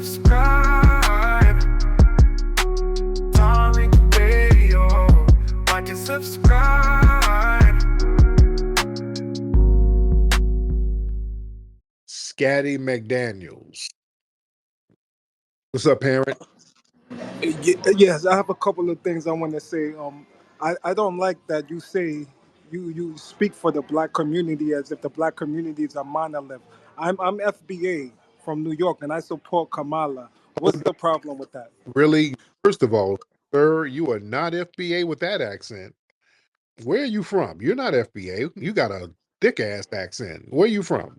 subscribe. Darling Radio. Watch and subscribe. Scatty McDaniels. What's up, parent? Yes, I have a couple of things I want to say. I don't like that you say you speak for the black community as if the black community is a monolith. I'm FBA from New York and I support Kamala. What's the problem with that? Really? First of all, sir, you are not FBA with that accent. Where are you from? You're not FBA. You got a thick ass accent. Where are you from?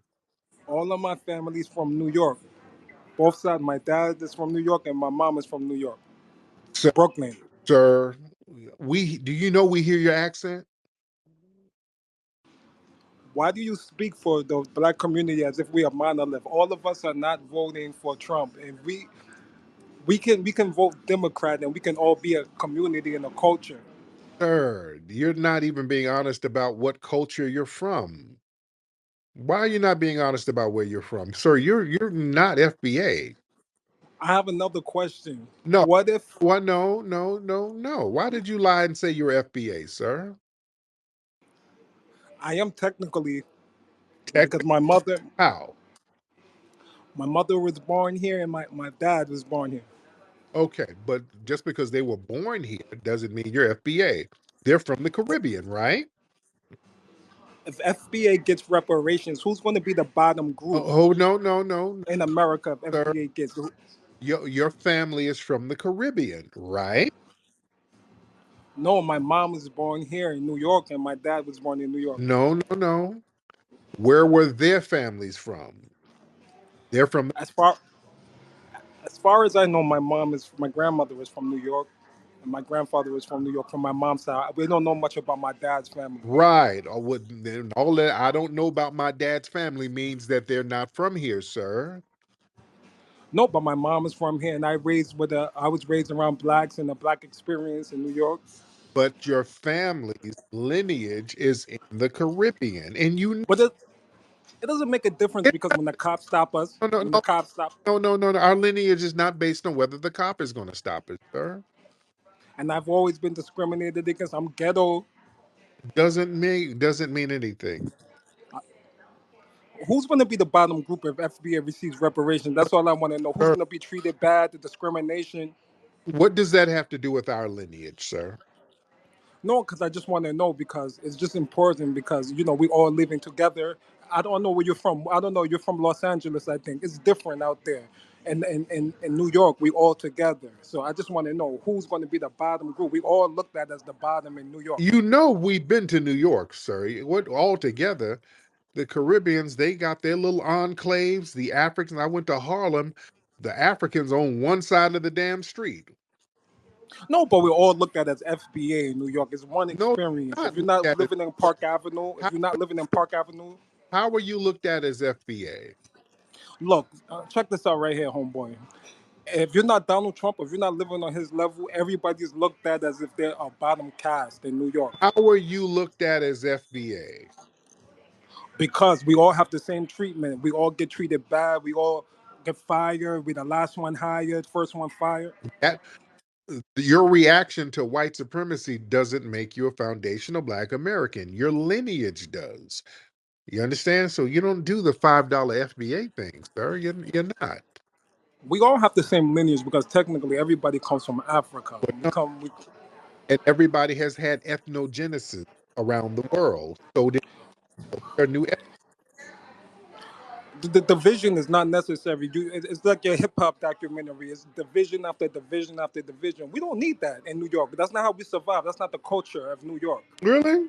All of my family's from New York. Both sides. My dad is from New York and my mom is from New York, Sir, Brooklyn. sir, do you know we hear your accent? Why do you speak for the black community as if we are monolith? All of us are not voting for Trump, and we can vote Democrat, and we can all be a community and a culture. Sir, you're not even being honest about what culture you're from. Why are you not being honest about where you're from? Sir, you're not FBA. I have another question. No. What if Well, no. Why did you lie and say you're FBA, sir? I am technically because Technically, how? my mother was born here and my dad was born here. Okay, but just because they were born here doesn't mean you're FBA. They're from the Caribbean, right? If FBA gets reparations, who's going to be the bottom group Oh, no, in America if sir. FBA gets? Your family is from the Caribbean, right? No, my mom was born here in New York and my dad was born in New York. No. Where were their families from? They're from As far as far as I know, my grandmother was from New York, and my grandfather was from New York from my mom's side. We don't know much about my dad's family. right. Or what? All that I don't know about my dad's family means that they're not from here, sir. No, but my mom is from here, and I was raised around blacks and the black experience in New York. But your family's lineage is in the Caribbean, and you But it doesn't make a difference because when the cops stop us, no, no, when the no, cops stop, no. Our lineage is not based on whether the cop is going to stop it, sir. and I've always been discriminated against. I'm ghetto. Doesn't mean anything. Who's going to be the bottom group if FBA receives reparations? That's all I want to know. Who's Sir, going to be treated bad, the discrimination? what does that have to do with our lineage, sir? No, because I just want to know because it's just important because we all living together. I don't know where you're from. I don't know. You're from Los Angeles, I think. It's different out there. And in New York, we all together. So I just want to know who's going to be the bottom group. We all looked at as the bottom in New York. You know we've been to New York, sir. What all together? The Caribbeans, they got their little enclaves. The Africans, I went to Harlem. The Africans on one side of the damn street. No, but we all looked at as FBA in New York. It's one No, experience. not If you're looked not at as living in Park Avenue, how, how are you looked at as FBA? look, check this out right here, homeboy. If you're not Donald Trump, if you're not living on his level, everybody's looked at as if they're a bottom caste in New York. How are you looked at as FBA? Because we all have the same treatment. We all get treated bad. We all get fired. We're the last one hired, first one fired. That your reaction to white supremacy doesn't make you a foundational Black American. Your lineage does. You understand? So you don't do the $5 FBA thing, sir. You're not. We all have the same lineage because technically everybody comes from Africa. And everybody has had ethnogenesis around the world. So there are new. The division is not necessary. It's like your hip hop documentary. It's division after division after division. We don't need that in New York. That's not how we survive. That's not the culture of New York. Really?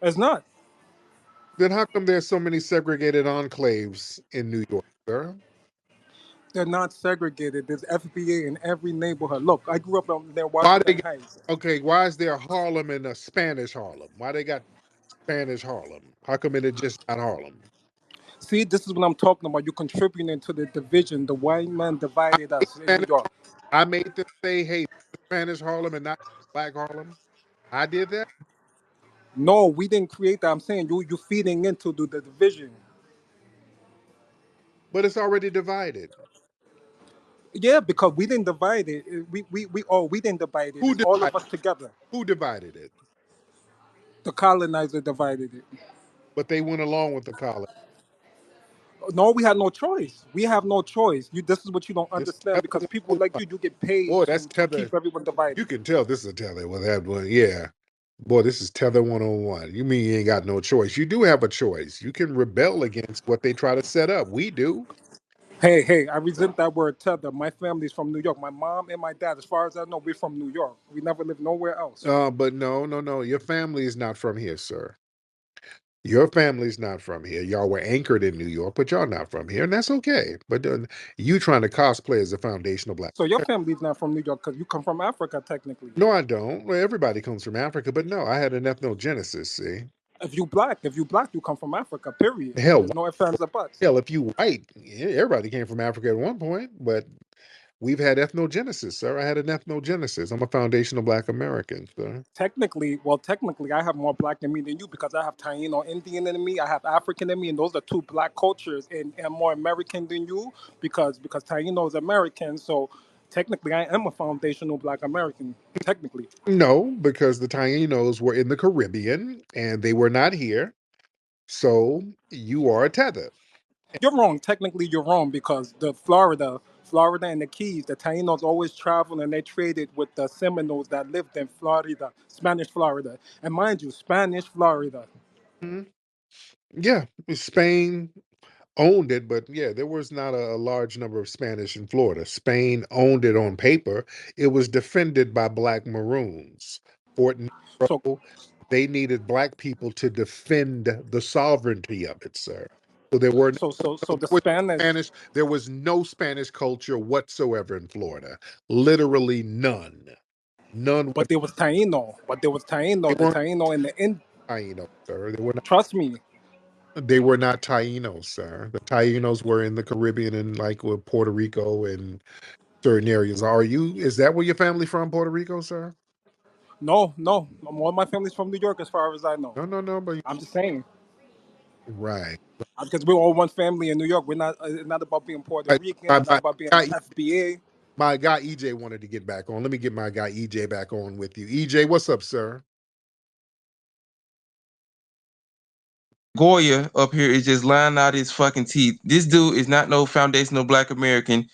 It's not. Then how come there's so many segregated enclaves in New York, sir? They're not segregated. There's FBA in every neighborhood. Look, I grew up in there, Why they Washington got, Heights. okay, why is there Harlem and a Spanish Harlem? Why they got Spanish Harlem? How come it just not Harlem? See, this is what I'm talking about. You're contributing to the division. The white man divided us in New York. I made them say, hey, Spanish Harlem and not Black Harlem. I did that. No, we didn't create that. I'm saying you feeding into the division. But it's already divided. Yeah, because we didn't divide it. We didn't divide it. Who It's all of divided? us together. Who divided it? The colonizer divided it. But they went along with the colony. No, we had no choice. We have no choice. This is what you don't This understand Tether because people like 101. you get paid Boy, that's to Tether. keep everyone You divided. can tell this is a Tether with that one. Yeah. Boy, this is Tether 101. You mean you ain't got no choice? You do have a choice. You can rebel against what they try to set up. We do. Hey, I resent that word tether. My family's from New York. My mom and my dad, as far as I know, we're from New York. We never lived nowhere else. But no, no, no. Your family is not from here, sir. Your family's not from here. Y'all were anchored in New York, but y'all not from here, and that's okay. But you trying to cosplay as a foundational black. So your family's not from New York because you come from Africa, technically. No, I don't. Well, everybody comes from Africa, but no, I had an ethnogenesis. See, If you black, you come from Africa. Period. hell, There's no ifs, ands, or buts. hell, if you white, yeah, everybody came from Africa at one point, but we've had ethnogenesis, sir. I had an ethnogenesis. I'm a foundational black American, sir. Technically, I have more black in me than you because I have Taino Indian in me. I have African in me, and those are two black cultures, and I'm more American than you because Taino is American. So technically, I am a foundational black American. Technically. No, because the Tainos were in the Caribbean and they were not here. So you are a tether. You're wrong. Technically, you're wrong because Florida and the Keys, the Taínos always traveled and they traded with the Seminoles that lived in Florida, Spanish Florida. And mind you, Spanish Florida. Mhm. Yeah, Spain owned it, but yeah, there was not a large number of Spanish in Florida. Spain owned it on paper. It was defended by black Maroons. Fort So, Negro, they needed black people to defend the sovereignty of it, sir. So so the there was Spanish, Spanish, there was no Spanish culture whatsoever in Florida. Literally none. None what but there was Taíno, they the weren't Taíno and Taínos, sir. They were not. trust me. They were not Taínos, sir. The Taínos were in the Caribbean and like with Puerto Rico and certain areas. Are you? Is that where your family from, Puerto Rico, sir? No, all my family's from New York as far as I know. No, no, no. But I'm just saying. right. Because we're all one family in New York. We're not. It's not about being Puerto I, Rican. my, It's not my about being guy, FBA. my guy EJ wanted to get back on. Let me get my guy EJ back on with you. EJ, what's up, sir? Goya up here is just lying out his fucking teeth. This dude is not no foundational black American.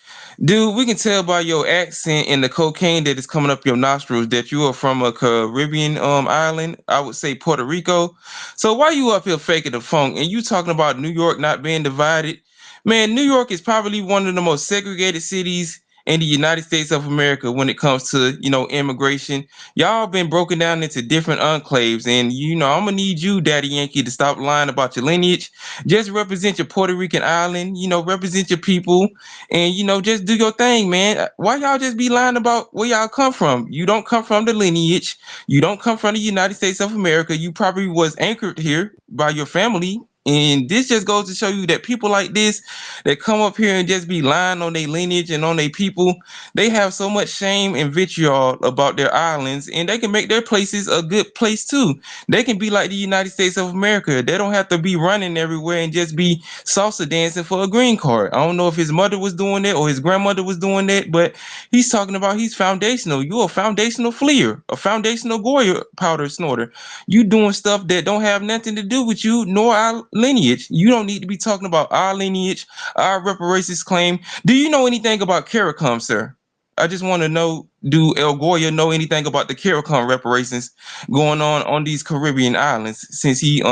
Dude, we can tell by your accent and the cocaine that is coming up your nostrils that you are from a Caribbean island. I would say Puerto Rico. So why you up here faking the funk and you talking about New York not being divided? Man, New York is probably one of the most segregated cities in the United States of America when it comes to, immigration. Y'all been broken down into different enclaves, and I'm gonna need you, Daddy Yankee, to stop lying about your lineage. Just represent your Puerto Rican island, represent your people, and just do your thing, man. Why y'all just be lying about where y'all come from? You don't come from the lineage, you don't come from the United States of America. You probably was anchored here by your family. And this just goes to show you that people like this that come up here and just be lying on their lineage and on their people, they have so much shame and vitriol about their islands, and they can make their places a good place too. They can be like the United States of America. They don't have to be running everywhere and just be salsa dancing for a green card. I don't know if his mother was doing that or his grandmother was doing that, but he's talking about he's foundational. You're a foundational fleer, a foundational Goya powder snorter. You doing stuff that don't have nothing to do with you nor our lineage. You don't need to be talking about our lineage, our reparations claim. Do you know anything about CARICOM, sir? I just want to know, do El Goya know anything about the CARICOM reparations going on these Caribbean islands since he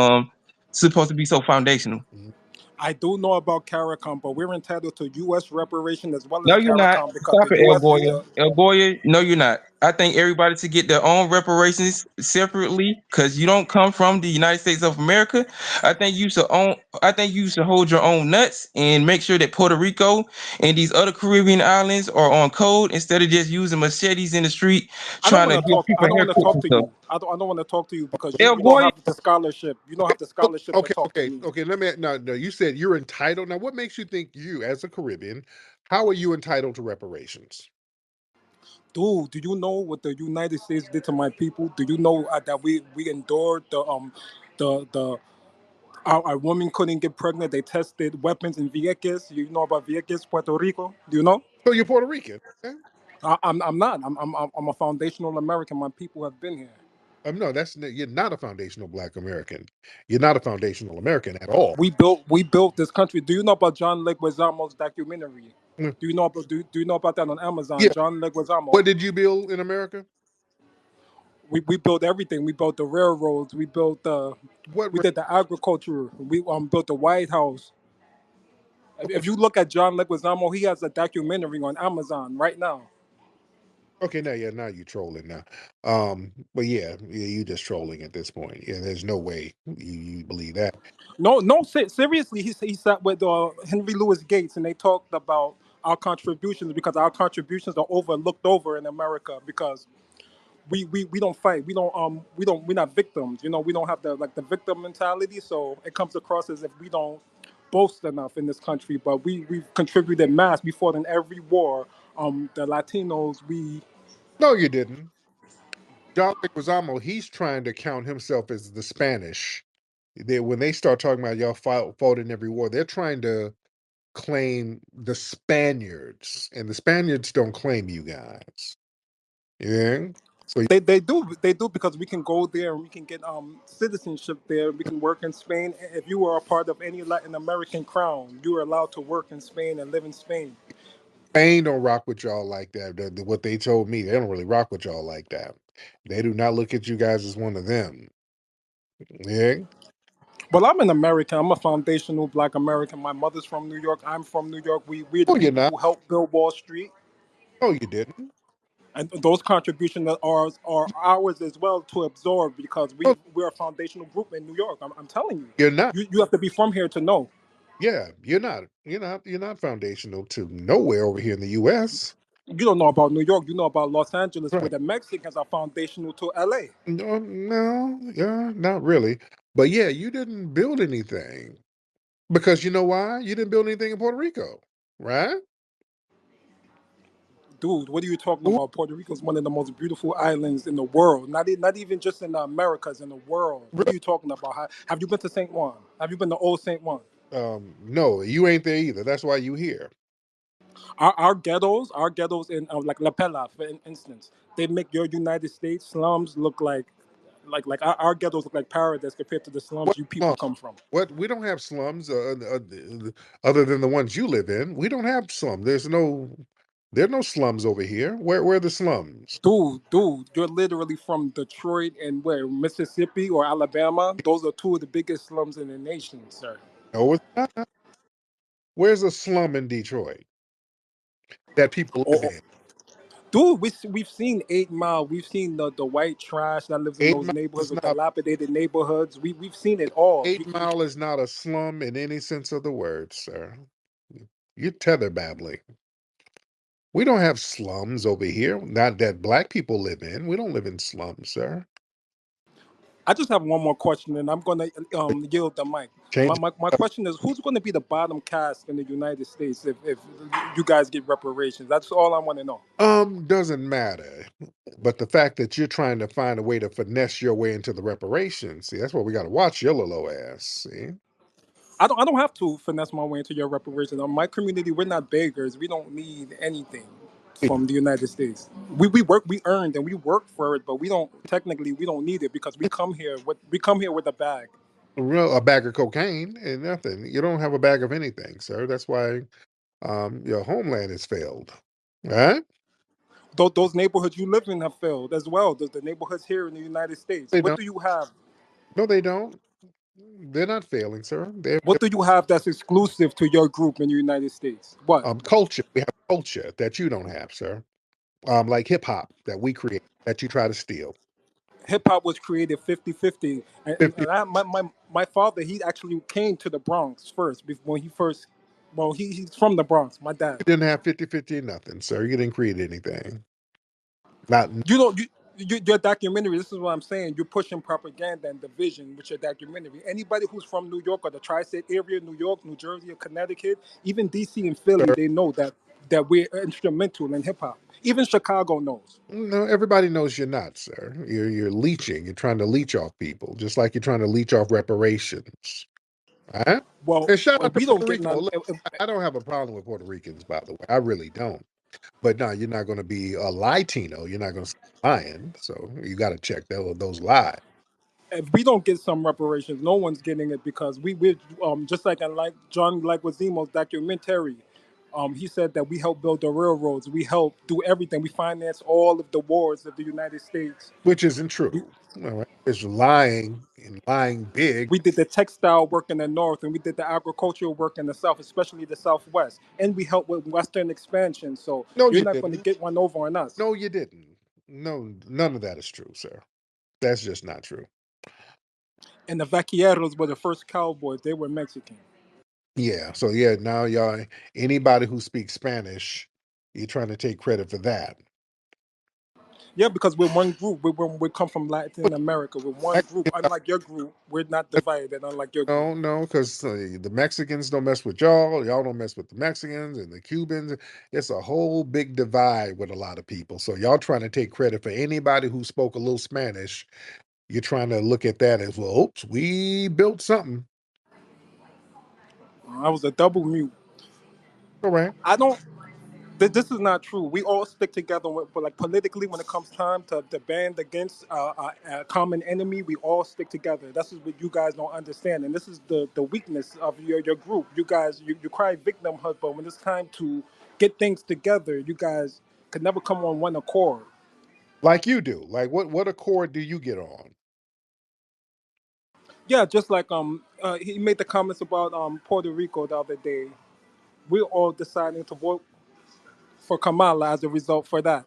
supposed to be so foundational? Mhm. I do know about CARICOM, but we're entitled to U.S. reparation as well No, as you're not. CARICOM because Stop the it, El U.S. is Goya. the. El Goya, no, you're not. I think everybody should get their own reparations separately because you don't come from the United States of America. I think you should own. I think you should hold your own nuts and make sure that Puerto Rico and these other Caribbean islands are on code instead of just using machetes in the street I don't trying want to to give talk. people I don't want to haircuts talk and to stuff. you. I don't want to talk to you because El you don't Goya, have the scholarship. You don't have the Okay, scholarship to okay, talk to okay, me. okay. Let me no, no. You said you're entitled. Now, what makes you think you, as a Caribbean, how are you entitled to reparations? Dude, do you know what the United States did to my people? Do you know that we endured the our women couldn't get pregnant. They tested weapons in Vieques. You know about Vieques, Puerto Rico? Do you know? So you're Puerto Rican. Okay? I'm not. I'm a foundational American. My people have been here. No, you're not a foundational Black American. You're not a foundational American at all. We built this country. Do you know about John Leguizamo's documentary? Mm, Do you know about that on Amazon? Yeah. John Leguizamo. What did you build in America? We built everything. We built the railroads. What? We did the agriculture. We built the White House. If you look at John Leguizamo, he has a documentary on Amazon right now. Okay, now you trolling now. But yeah, you just trolling at this point. Yeah, there's no way you believe that. No, no, seriously, he sat with Henry Louis Gates, and they talked about our contributions because our contributions are overlooked over in America because we don't fight, we're not victims. We don't have the victim mentality, so it comes across as if we don't boast enough in this country. But we've contributed mass. We fought in every war. The Latinos, we No, you didn't. John Leguizamo, he's trying to count himself as the Spanish. When they start talking about y'all fought in every war, they're trying to claim the Spaniards, and the Spaniards don't claim you guys. Yeah. So they do because we can go there and we can get citizenship there. We can work in Spain. If you are a part of any Latin American crown, you are allowed to work in Spain and live in Spain. Spain don't rock with y'all like that. What they told me, they don't really rock with y'all like that. They do not look at you guys as one of them. Yeah. Well, I'm an American. I'm a foundational Black American. My mother's from New York. I'm from New York. We're the Oh, you're people not. who helped build Wall Street, Oh, you didn't. and those contributions are ours as well to absorb because Oh, we're a foundational group in New York. I'm telling you, you're not. you have to be from here to know. Yeah, you're not. You're not foundational to nowhere over here in the U.S. You don't know about New York. You know about Los Angeles, where Right. the Mexicans are foundational to LA. No, no, yeah, not really. But yeah, you didn't build anything because you know why? You didn't build anything in Puerto Rico, right? Dude, what are you talking about? Puerto Rico is one of the most beautiful islands in the world. Not even just in the Americas, in the world. What are you talking about? Have you been to St. Juan? Have you been to Old St. Juan? No, you ain't there either. That's why you here. Our ghettos in like La Pela, for instance, they make your United States slums look like our ghettos look like paradise compared to the slums What you people slums? come from. What we don't have slums other than the ones you live in. We don't have slums. There's no slums over here. Where are the slums? Dude, you're literally from Detroit and where Mississippi or Alabama. Those are two of the biggest slums in the nation, sir. No, it's not. Where's a slum in Detroit that people live Oh, in? dude, we've seen 8 Mile. We've seen the white trash that lives in Eight those Mile neighborhoods, is the not. dilapidated neighborhoods. We've seen it all. Eight Mile is not a slum in any sense of the word, sir. You're tether babbling. We don't have slums over here. Not that black people live in. We don't live in slums, sir. I just have one more question, and I'm gonna yield the mic. My, Change. my, my question is, who's going to be the bottom caste in the United States if you guys get reparations? That's all I want to know. Doesn't matter. But the fact that you're trying to find a way to finesse your way into the reparations, see, that's what we got to watch your little ass. See, I don't have to finesse my way into your reparations. My community, we're not beggars. We don't need anything from the United States. We earned and we work for it, but we don't need it because we come here with a bag. a bag of cocaine and nothing. You don't have a bag of anything, sir. That's why your homeland has failed. Right? Those neighborhoods you live in have failed as well. The neighborhoods here in the United States. They What don't. do you have? No, they don't. They're not failing, sir. They're What do you have that's exclusive to your group in the United States? What? culture. We have culture that you don't have, sir. Like hip hop that we create that you try to steal. Hip hop was created 50-50. And, and, 50 and I, my father, he actually came to the Bronx first when he first, well, he's from the Bronx, my dad. You didn't have 50-50 nothing, sir. You didn't create anything. Not You know, your documentary, this is what I'm saying. You're pushing propaganda and division with your documentary. Anybody who's from New York or the tri-state area, New York, New Jersey, or Connecticut, even DC and Philly, sir. they know that we're instrumental in hip hop. Even Chicago knows. No, everybody knows you're not, sir. You're leeching. You're trying to leech off people, just like you're trying to leech off reparations. Right? Well, And shout out to we don't Puerto get Rico. none. Look, I don't have a problem with Puerto Ricans, by the way. I really don't. But no, you're not going to be a Latino. You're not going to lying. So you got to check those lies. If we don't get some reparations, no one's getting it because we just like in like John Leguizamo's documentary. He said that we helped build the railroads, we helped do everything, we financed all of the wars of the United States. Which isn't We, true. All right. It's lying and lying big. we did the textile work in the north, and we did the agricultural work in the south, especially the southwest, and we helped with western expansion. So No, you're you not going to didn't. get one over on us. No, you didn't. No, none of that is true, sir. That's just not true. And the vaqueros were the first cowboys; they were Mexican. Yeah. So yeah, now y'all, anybody who speaks Spanish, you're trying to take credit for that. Yeah, because we're one group. We come from But Latin America. We're one group. Mexican, Unlike your group, we're not divided. Unlike your group. no, no, because the Mexicans don't mess with y'all. Y'all don't mess with the Mexicans and the Cubans. It's a whole big divide with a lot of people. So y'all trying to take credit for anybody who spoke a little Spanish. You're trying to look at that as well. Oops, we built something. I was a double mute. All right. I don't. This is not true. We all stick together, but like politically, when it comes time to band against a common enemy, we all stick together. That's what you guys don't understand, and this is the weakness of your group. You guys, you cry victimhood, but when it's time to get things together, you guys could never come on one accord. Like you do. Like what accord do you get on? Yeah, just like he made the comments about Puerto Rico the other day. We're all deciding to vote for Kamala as a result for that,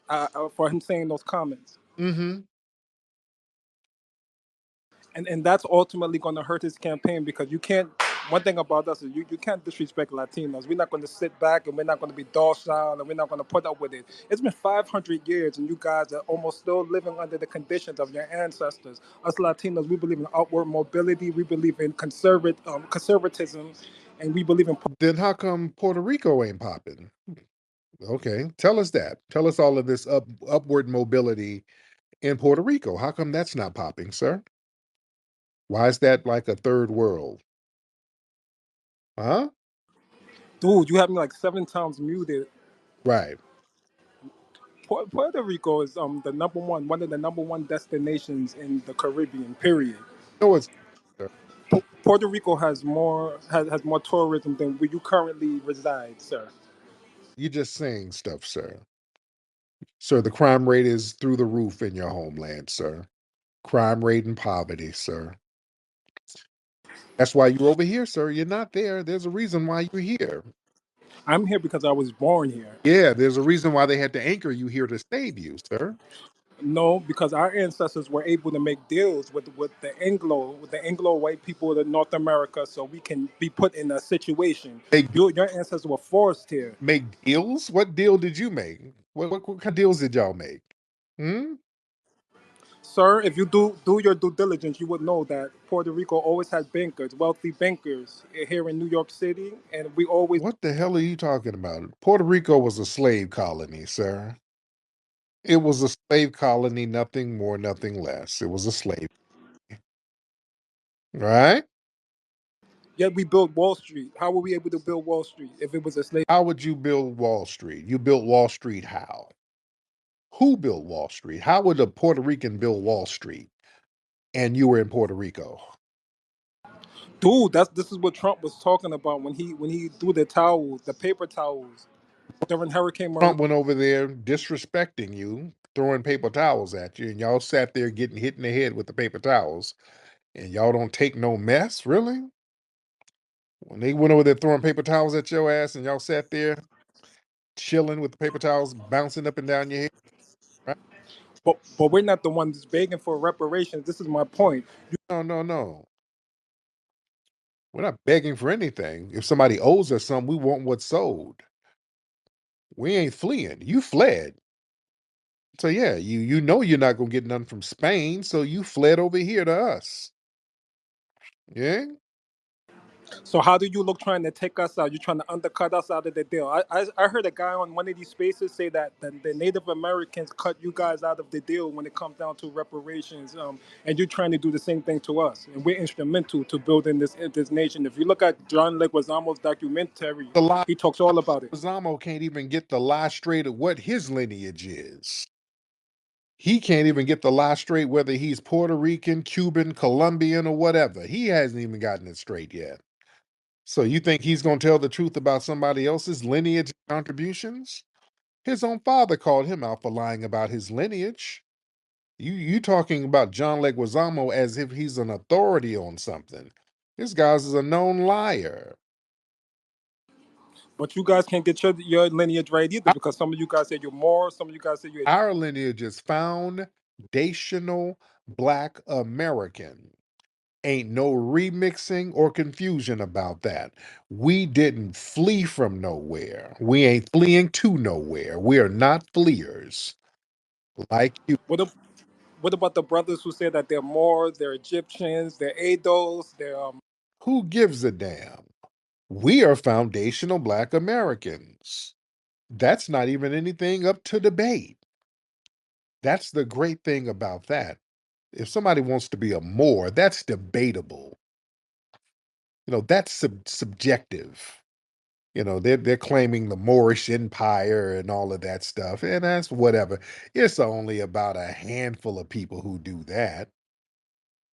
for him saying those comments. Mm-hmm. And that's ultimately going to hurt his campaign because you can't. One thing about us is you can't disrespect Latinos. We're not going to sit back and we're not going to be docile and we're not going to put up with it. It's been 500 years and you guys are almost still living under the conditions of your ancestors. Us Latinos, we believe in upward mobility. We believe in conservatism, and we believe in. Then how come Puerto Rico ain't popping? Okay, tell us that. Tell us all of this upward mobility in Puerto Rico. How come that's not popping, sir? Why is that like a third world? Huh? Dude, you have me like 7 times muted. Right. Puerto Rico is the one of the number one destinations in the Caribbean. Period. No, it's sir. Puerto Rico has more tourism than where you currently reside, sir. You're just saying stuff, sir. Sir, the crime rate is through the roof in your homeland, sir. Crime rate and poverty, sir. That's why you're over here, sir. You're not there. There's a reason why you're here. I'm here because I was born here. Yeah, there's a reason why they had to anchor you here to save you, sir. No, because our ancestors were able to make deals with the Anglo white people of North America, so we can be put in a situation. Make Your ancestors were forced here, make deals? What deal did you make? What kind of deals did y'all make? Hmm? sir. If you do your due diligence, you would know that Puerto Rico always had bankers, wealthy bankers here in New York City, and we always. What the hell are you talking about? Puerto Rico was a slave colony, sir. It was a slave colony, nothing more, nothing less. It was a slave, right? Yet we built Wall Street. How were we able to build Wall Street if it was a slave? How would you build Wall Street? You built Wall Street how? Who built Wall Street? How would a Puerto Rican build Wall Street and you were in Puerto Rico? Dude, this is what Trump was talking about when he threw the towels, the paper towels during Hurricane Maria. Trump went over there disrespecting you, throwing paper towels at you, and y'all sat there getting hit in the head with the paper towels, and y'all don't take no mess, really? When they went over there throwing paper towels at your ass, and y'all sat there chilling with the paper towels bouncing up and down your head, right? But we're not the ones begging for reparations. This is my point. No, no, no. We're not begging for anything. If somebody owes us something, we want what's sold. We ain't fleeing. You fled. So yeah, you know you're not gonna get none from Spain, so you fled over here to us. Yeah. So how do you look trying to take us out? You're trying to undercut us out of the deal. I heard a guy on one of these spaces say that the Native Americans cut you guys out of the deal when it comes down to reparations, and you're trying to do the same thing to us. And we're instrumental to building this nation. If you look at John Leguizamo's documentary, The lie, he talks all about it. Zamo can't even get the lie straight of what his lineage is. He can't even get the lie straight whether he's Puerto Rican, Cuban, Colombian, or whatever. He hasn't even gotten it straight yet. So you think he's going to tell the truth about somebody else's lineage contributions? His own father called him out for lying about his lineage. You talking about John Leguizamo as if he's an authority on something. This guy's is a known liar. But you guys can't get your lineage right either because some of you guys say you're more, some of you guys say you're. Our lineage is foundational Black American. Ain't no remixing or confusion about that. We didn't flee from nowhere. We ain't fleeing to nowhere. We are not fleers like you. What, what about the brothers who say that they're more, they're Egyptians, they're Ados, they're Who gives a damn? We are foundational Black Americans. That's not even anything up to debate. That's the great thing about that. If somebody wants to be a Moor, that's debatable. That's subjective. They're claiming the Moorish Empire and all of that stuff, and that's whatever. It's only about a handful of people who do that.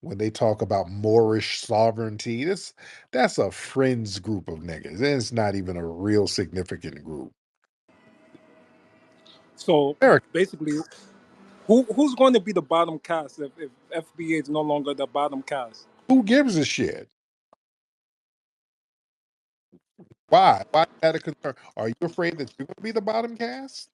When they talk about Moorish sovereignty, that's a friends group of niggas. It's not even a real significant group. so Eric, basically who's going to be the bottom cast if FBA is no longer the bottom cast? who gives a shit? Why? Why is that a concern? Are you afraid that you're going to be the bottom cast?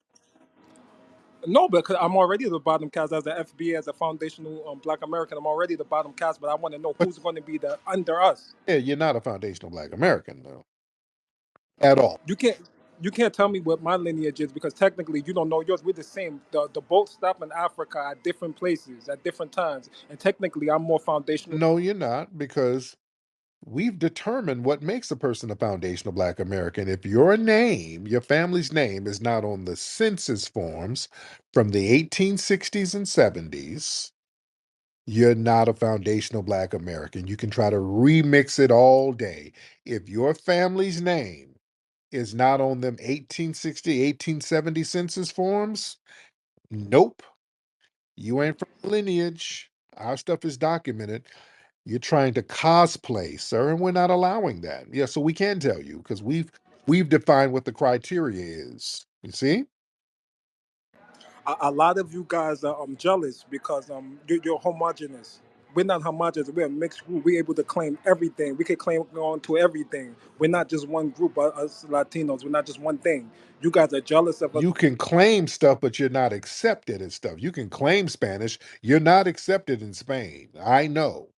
No, because I'm already the bottom cast as the FBA, as a foundational Black American. I'm already the bottom cast, but I want to know But who's going to be the under us. yeah, you're not a foundational Black American, though, at all. You can't you can't tell me what my lineage is because technically you don't know yours. We're the same. The boat stop in Africa at different places at different times, and technically I'm more foundational. No, you're not, because we've determined what makes a person a foundational Black American. If your name, your family's name, is not on the census forms from the 1860s and 70s, you're not a foundational Black American. You can try to remix it all day. If your family's name is not on them 1860, 1870 census forms, nope, you ain't from the lineage. Our stuff is documented. You're trying to cosplay, sir, and we're not allowing that. Yeah, so we can tell you because we've defined what the criteria is. You see? A lot of you guys are jealous because you're homogenous. We're not homogenous. We're a mixed group. We're able to claim everything. We can claim on to everything. We're not just one group. Us Latinos. We're not just one thing. You guys are jealous of us. You can claim stuff, but you're not accepted in stuff. You can claim Spanish, you're not accepted in Spain. I know.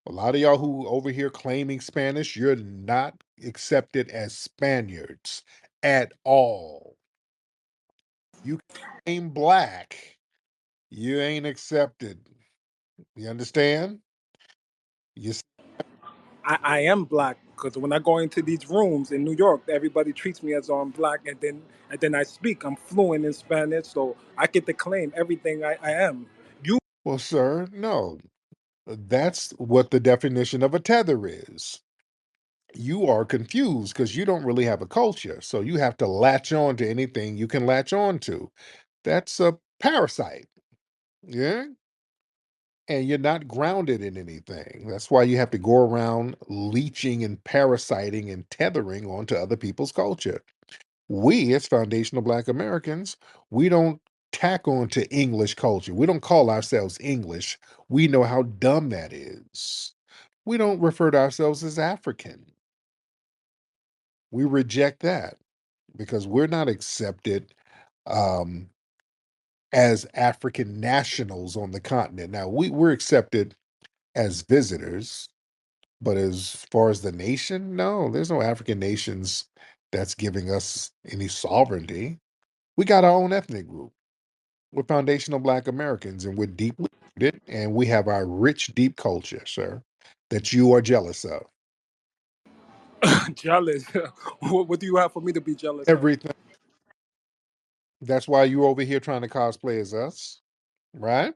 A lot of y'all who over here claiming Spanish, you're not accepted as Spaniards at all. You claim black, you ain't accepted. You understand? You I am black because when I go into these rooms in New York, everybody treats me as though I'm black, and then I speak. I'm fluent in Spanish, so I get to claim everything I am. You Well, sir, no. That's what the definition of a tether is. You are confused because you don't really have a culture. So you have to latch on to anything you can latch on to. That's a parasite. Yeah. And you're not grounded in anything. That's why you have to go around leeching and parasiting and tethering onto other people's culture. We, as foundational Black Americans, we don't tack on to English culture. We don't call ourselves English. We know how dumb that is. We don't refer to ourselves as African. We reject that because we're not accepted um, as African nationals on the continent. Now, we're accepted as visitors, but as far as the nation, no, there's no African nations that's giving us any sovereignty. We got our own ethnic group. We're foundational Black Americans, and we're deeply rooted, and we have our rich, deep culture, sir, that you are jealous of. Jealous. What do you have for me to be jealous of? Everything. That's why you over here trying to cosplay as us, right?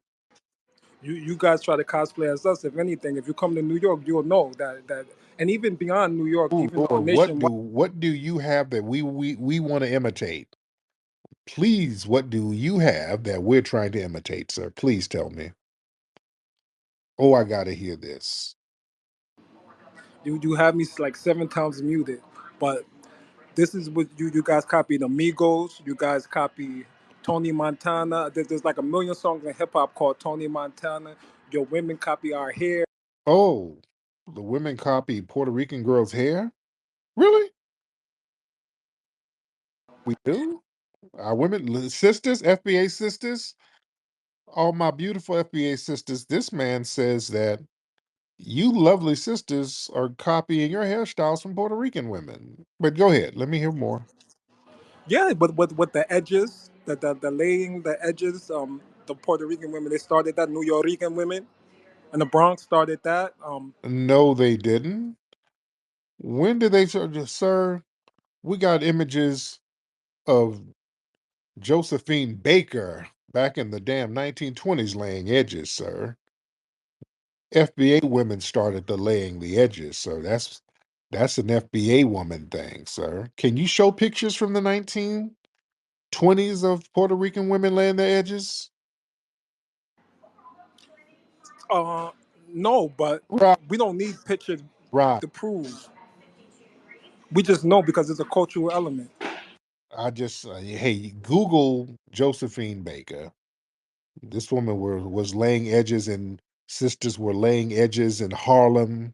You guys try to cosplay as us. If anything, if you come to New York, you'll know that, and even beyond New York, Oh even Lord, nationwide. what do you have that we want to imitate? Please, what do you have that we're trying to imitate, sir? Please tell me. Oh, I gotta hear this. You have me like 7 times muted, but this is what you guys copy the Migos. You guys copy Tony Montana. There's like a million songs in hip hop called Tony Montana. Your women copy our hair. Oh, the women copy Puerto Rican girls' hair? Really? We do? Our sisters, FBA sisters, all my beautiful FBA sisters, this man says that you lovely sisters are copying your hairstyles from Puerto Rican women. But go ahead, let me hear more. Yeah, but with the edges, the laying the edges. The Puerto Rican women they started that. New Yorican women and the Bronx started that. No, they didn't. When did they start? Sir, we got images of Josephine Baker back in the damn 1920s laying edges, sir. FBA women started the laying the edges, so that's an FBA woman thing, sir. Can you show pictures from the 1920s of Puerto Rican women laying their edges? Uh, no, but Right, we don't need pictures right. to prove. We just know because it's a cultural element. I just hey, Google Josephine Baker. This woman was laying edges, and sisters were laying edges in Harlem,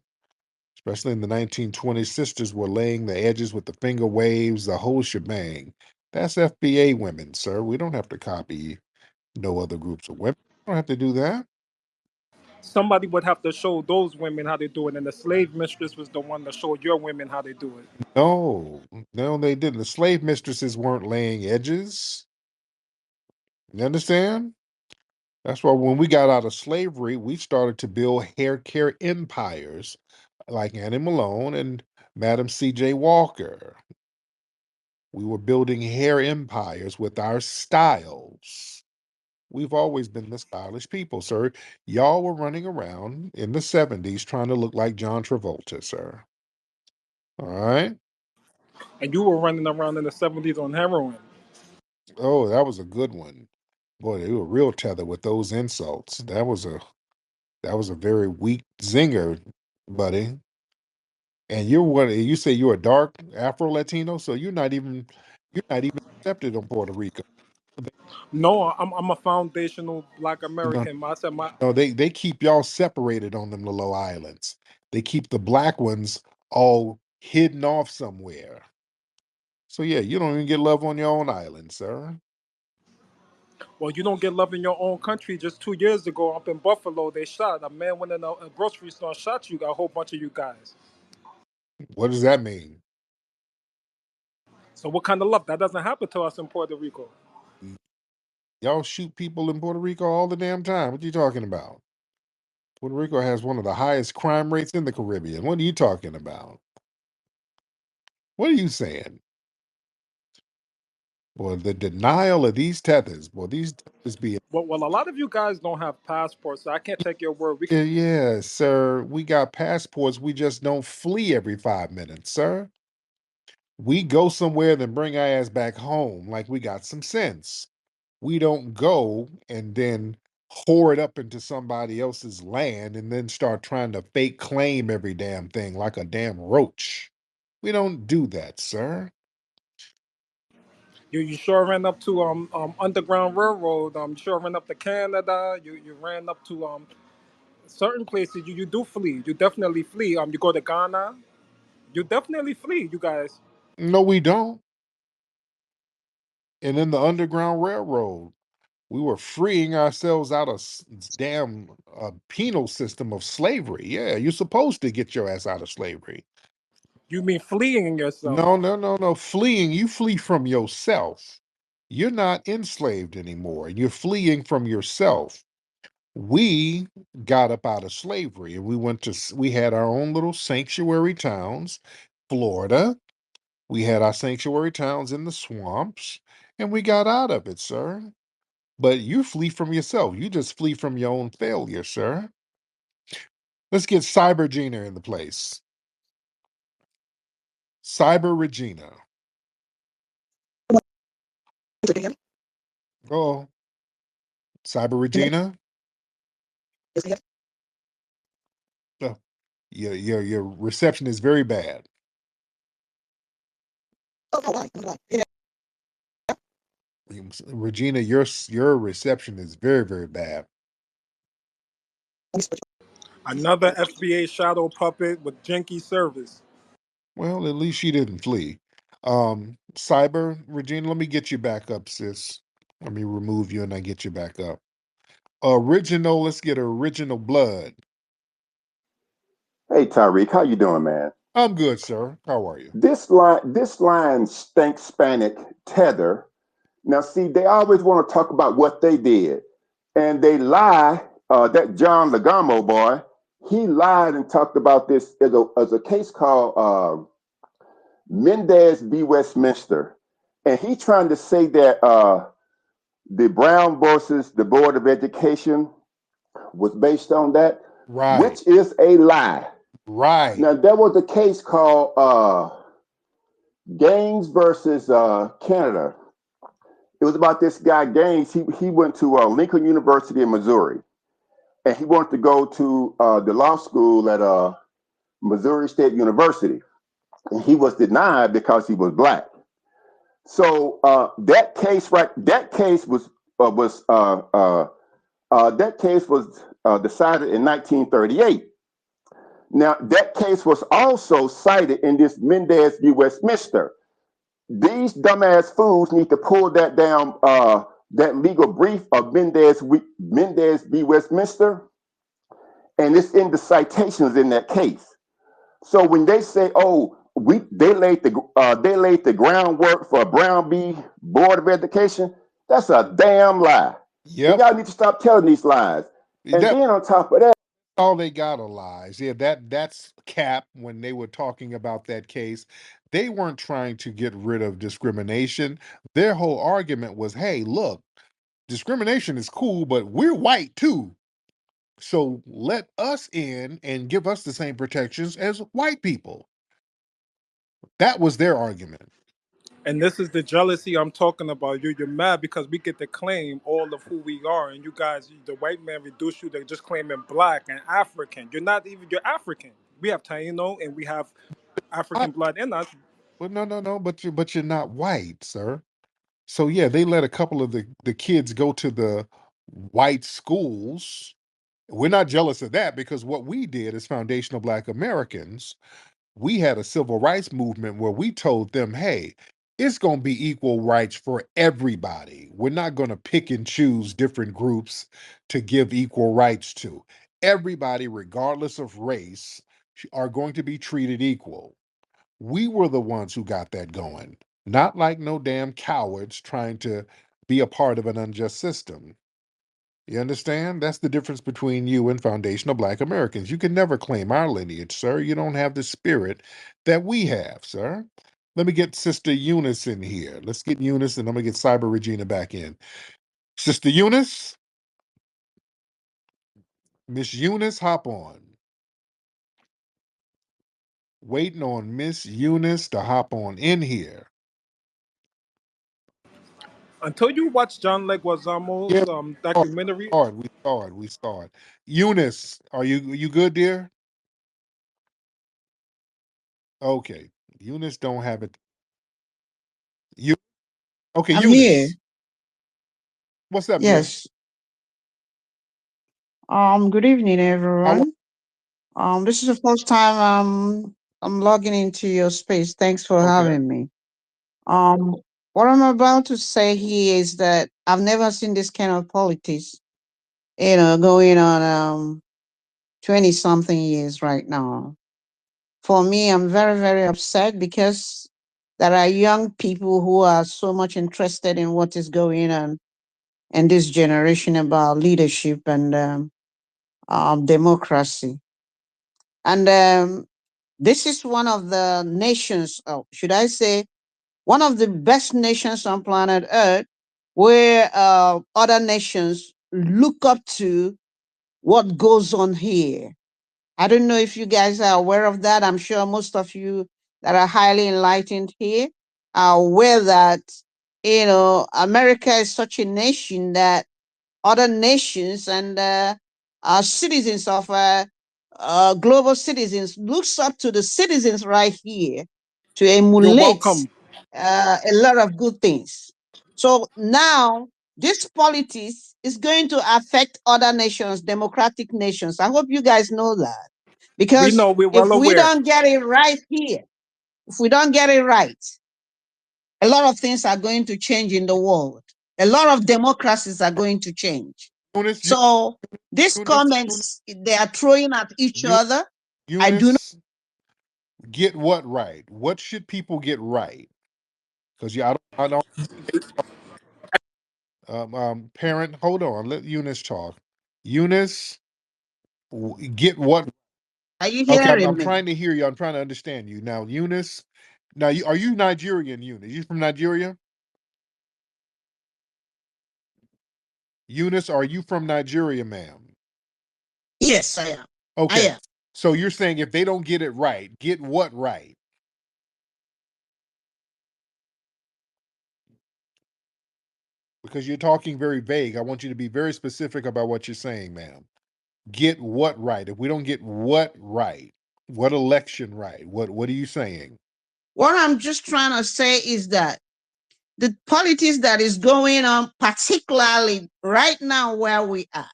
especially in the 1920s. Sisters were laying the edges with the finger waves, the whole shebang. That's FBA women, sir. We don't have to copy no other groups of women. We don't have to do that. Somebody would have to show those women how they do it, and the slave mistress was the one that showed your women how they do it. No, no, they didn't. The slave mistresses weren't laying edges. You understand? That's why when we got out of slavery, we started to build hair care empires like Annie Malone and Madam C.J. Walker. We were building hair empires with our styles. We've always been the stylish people, sir. Y'all were running around in the 70s trying to look like John Travolta, sir. All right. And you were running around in the 70s on heroin. Oh, that was a good one. Boy, they were real tethered with those insults. That was a very weak zinger, buddy. And you're what you say you're a dark Afro Latino, so you're not even accepted in Puerto Rico. No, I'm a foundational Black No, American. I said my no, they keep y'all separated on them little islands. They keep the black ones all hidden off somewhere. So yeah, you don't even get love on your own island, sir. well, you don't get love in your own country. Just 2 years ago, up in Buffalo, they shot a man went in a grocery store, and shot you, a whole bunch of you guys. What does that mean? So what kind of love that doesn't happen to us in Puerto Rico? Y'all shoot people in Puerto Rico all the damn time. What you talking about? Puerto Rico has one of the highest crime rates in the Caribbean. What are you talking about? What are you saying? Boy, the denial of these tethers, boy, these tethers be Well, a lot of you guys don't have passports, so I can't take your word. yeah, yeah, sir. We got passports. We just don't flee every 5 minutes, sir. We go somewhere, then bring our ass back home like we got some sense. We don't go and then whore it up into somebody else's land and then start trying to fake claim every damn thing like a damn roach. We don't do that, sir. You sure ran up to Underground Railroad. You sure ran up to Canada. You ran up to certain places. You do flee. You definitely flee. You go to Ghana. You definitely flee. You guys. No, we don't. And in the Underground Railroad, we were freeing ourselves out of damn penal system of slavery. Yeah, you're supposed to get your ass out of slavery. You mean fleeing yourself? No, no, no, no. Fleeing, you flee from yourself. You're not enslaved anymore. You're fleeing from yourself. We got up out of slavery and we had our own little sanctuary towns. Florida. We had our sanctuary towns in the swamps, and we got out of it, sir. But you flee from yourself. You just flee from your own failure, sir. Let's get Cyber Gina in the place. Cyber Regina. Oh, Cyber Regina. Oh, your reception is very bad. Regina, your reception is very, very bad. Another FBA shadow puppet with janky service. Well, at least she didn't flee. Cyber, Regina, let me get you back up, sis. Let me remove you and I get you back up. Original, let's get original blood. Hey Tariq, how you doing, man? I'm good, sir. How are you? This line stank Spanic tether. Now, see, they always want to talk about what they did, and they lie. That John Legamo boy, he lied and talked about this as a case called Mendez v. Westminster, and he trying to say that the Brown versus the Board of Education was based on that, Right. which is a lie. Right. Now, there was a case called Gaines versus Canada. It was about this guy Gaines. He went to Lincoln University in Missouri, and he wanted to go to the law school at Missouri State University, and he was denied because he was black. So that case was decided in 1938. Now that case was also cited in this Mendez v. Westminster. These dumbass fools need to pull that down, that legal brief of Mendez v. Westminster, and it's in the citations in that case. So when they say, "Oh, they laid the groundwork for Brown v. Board of Education," that's a damn lie. And Yep. y'all need to stop telling these lies. And That then on top of that, all they got are lies. Yeah, that's cap when they were talking about that case. They weren't trying to get rid of discrimination. Their whole argument was, hey, look, discrimination is cool, but we're white too. So let us in and give us the same protections as white people. That was their argument. And this is the jealousy I'm talking about. You're mad because we get to claim all of who we are, and you guys, the white man reduced you to just claiming black and African. You're African. We have Taino and we have I, African blood in us. well, no, but you're not white, sir. So yeah, they let a couple of the kids go to the white schools. We're not jealous of that because what we did as foundational Black Americans, we had a civil rights movement where we told them, hey, it's going to be equal rights for everybody. We're not going to pick and choose different groups to give equal rights to. Everybody, regardless of race, are going to be treated equal. We were the ones who got that going, not like no damn cowards trying to be a part of an unjust system. You understand? That's the difference between you and foundational Black Americans. You can never claim our lineage, sir. You don't have the spirit that we have, sir. Let me get Sister Eunice in here. Let's get Eunice, and I'm going to get Cyber Regina back in. Sister Eunice, Miss Eunice, hop on. Waiting on Miss Eunice to hop on in here. Until you watch John Yeah, Leguizamo's documentary, we start. Eunice, are you good, dear? Okay. Eunice don't have it. You okay, I'm here. Eunice. What's up, dear? Yes. Good evening, How everyone. This is the first time I'm logging into your space. Thanks for okay. having me. Um, what I'm about to say here is that I've never seen this kind of politics, going on 20 something years right now. For me, I'm very, very upset because there are young people who are so much interested in what is going on in this generation about leadership and democracy. And this is one of the nations, should I say, one of the best nations on planet Earth, where other nations look up to what goes on here. I don't know if you guys are aware of that. I'm sure most of you that are highly enlightened here are aware that, America is such a nation that other nations and citizens of global citizens looks up to the citizens right here to You're emulate welcome. a lot of good things. So now this politics is going to affect other nations, democratic nations. I hope you guys know that. We Because know, we're if well we aware. don't get it right here, if we don't get it right, a lot of things are going to change in the world. A lot of democracies are going to change. Eunice, So these Eunice, comments they are throwing at each Eu- other, I do not. Eunice, get what right? What should people get right? Because I don't. Parent, hold on. Let Eunice talk. Eunice, get what? Are you Okay, hearing I'm me? trying to hear you. I'm trying to understand you now, Eunice. Now, are you Nigerian, Eunice? You from Nigeria? Eunice, are you from Nigeria, ma'am? Yes, I am. I Okay. am. So you're saying if they don't get it right, get what right? Because you're talking very vague. I want you to be very specific about what you're saying, ma'am. Get what right? If we don't get what right, what election right? What are you saying? What I'm just trying to say is that the politics that is going on, particularly right now where we are,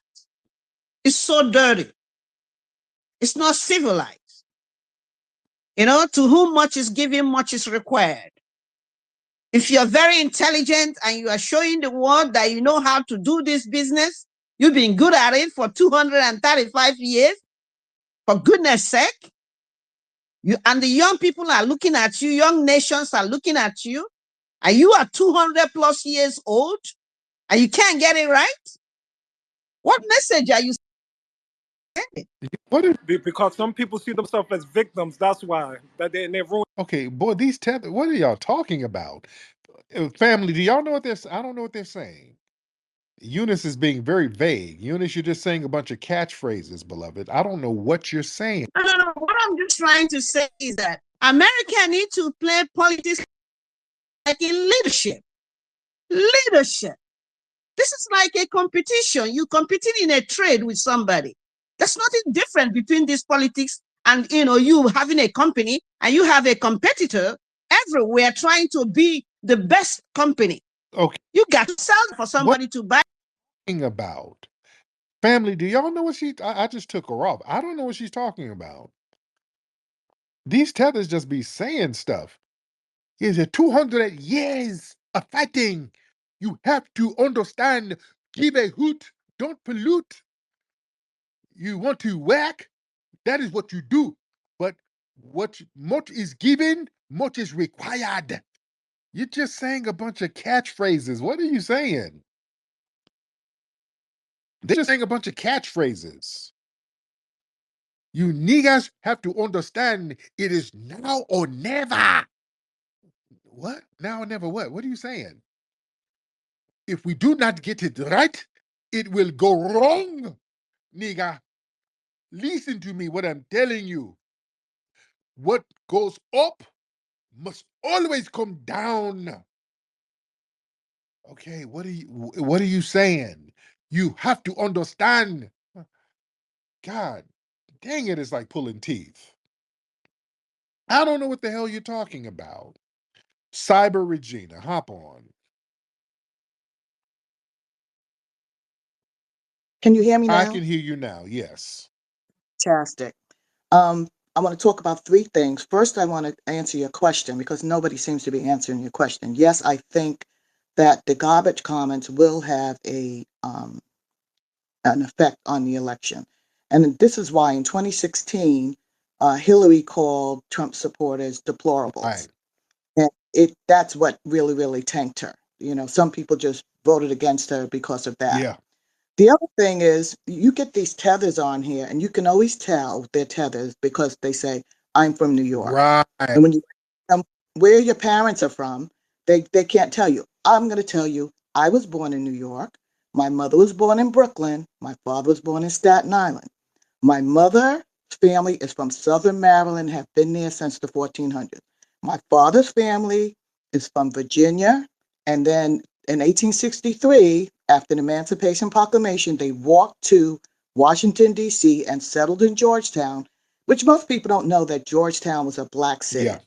is so dirty. It's not civilized. To whom much is given, much is required. If you're very intelligent and you are showing the world that you know how to do this business, you've been good at it for 235 years, for goodness sake, and the young people are looking at you, young nations are looking at you, and you are 200 plus years old, and you can't get it right? What message are you sending? What is Because some people see themselves as victims. That's why that they're ruined. okay, boy? These tether. What are y'all talking about? Family, do y'all know what they're? I don't know what they're saying. Eunice is being very vague. Eunice, you're just saying a bunch of catchphrases, beloved. I don't know what you're saying. No. What I'm just trying to say is that America needs to play politics like in leadership. Leadership. This is like a competition. You competing in a trade with somebody. There's nothing different between this politics and you having a company and you have a competitor everywhere trying to be the best company. Okay, You got to sell for somebody to buy. about family? Do y'all know what she? I just took her off. I don't know what she's talking about. These tethers just be saying stuff. Is it 200 years of fighting? You have to understand. Give a hoot. Don't pollute. You want to whack? That is what you do. But much is given, much is required. You're just saying a bunch of catchphrases. What are you saying? They're just saying a bunch of catchphrases. You niggas have to understand it is now or never. What? Now or never what? What are you saying? If we do not get it right, it will go wrong. Nigga, listen to me what I'm telling you. What goes up must always come down. Okay, what are you saying? You have to understand. God dang it, it's like pulling teeth. I don't know what the hell you're talking about. Cyber Regina, hop on. Can you hear me I now? can hear you now, yes. Fantastic. I want to talk about three things. First, I want to answer your question because nobody seems to be answering your question. Yes, I think that the garbage comments will have an effect on the election. And this is why in 2016, Hillary called Trump supporters deplorables. Right. And that's what really, really tanked her. Some people just voted against her because of that. Yeah. The other thing is you get these tethers on here and you can always tell they're tethers because they say, I'm from New York. Right. And when you ask them where your parents are from, they can't tell you. I'm going to tell you, I was born in New York. My mother was born in Brooklyn. My father was born in Staten Island. My mother's family is from Southern Maryland, have been there since the 1400s. My father's family is from Virginia. And then in 1863, after the Emancipation Proclamation, they walked to Washington, D.C. and settled in Georgetown, which most people don't know that Georgetown was a black Yeah. city.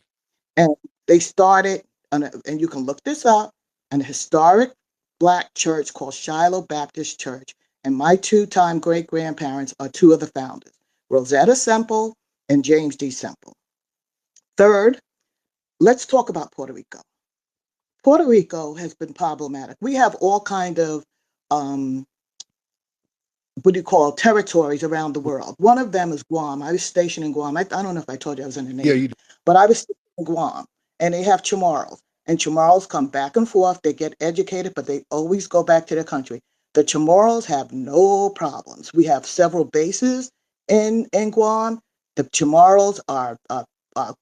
And they started, and you can look this up, an historic black church called Shiloh Baptist Church. And my two-time great-grandparents are two of the founders, Rosetta Semple and James D. Semple. Third, let's talk about Puerto Rico. Puerto Rico has been problematic. We have all kind of um, what do you call territories around the world. One of them is Guam. I was stationed in Guam. I don't know if I told you I was in the Yeah, Navy, you but I was stationed in Guam, and they have Chamorros. And Chamorros come back and forth. They get educated, but they always go back to their country. The Chamorros have no problems. We have several bases in Guam. The Chamorros are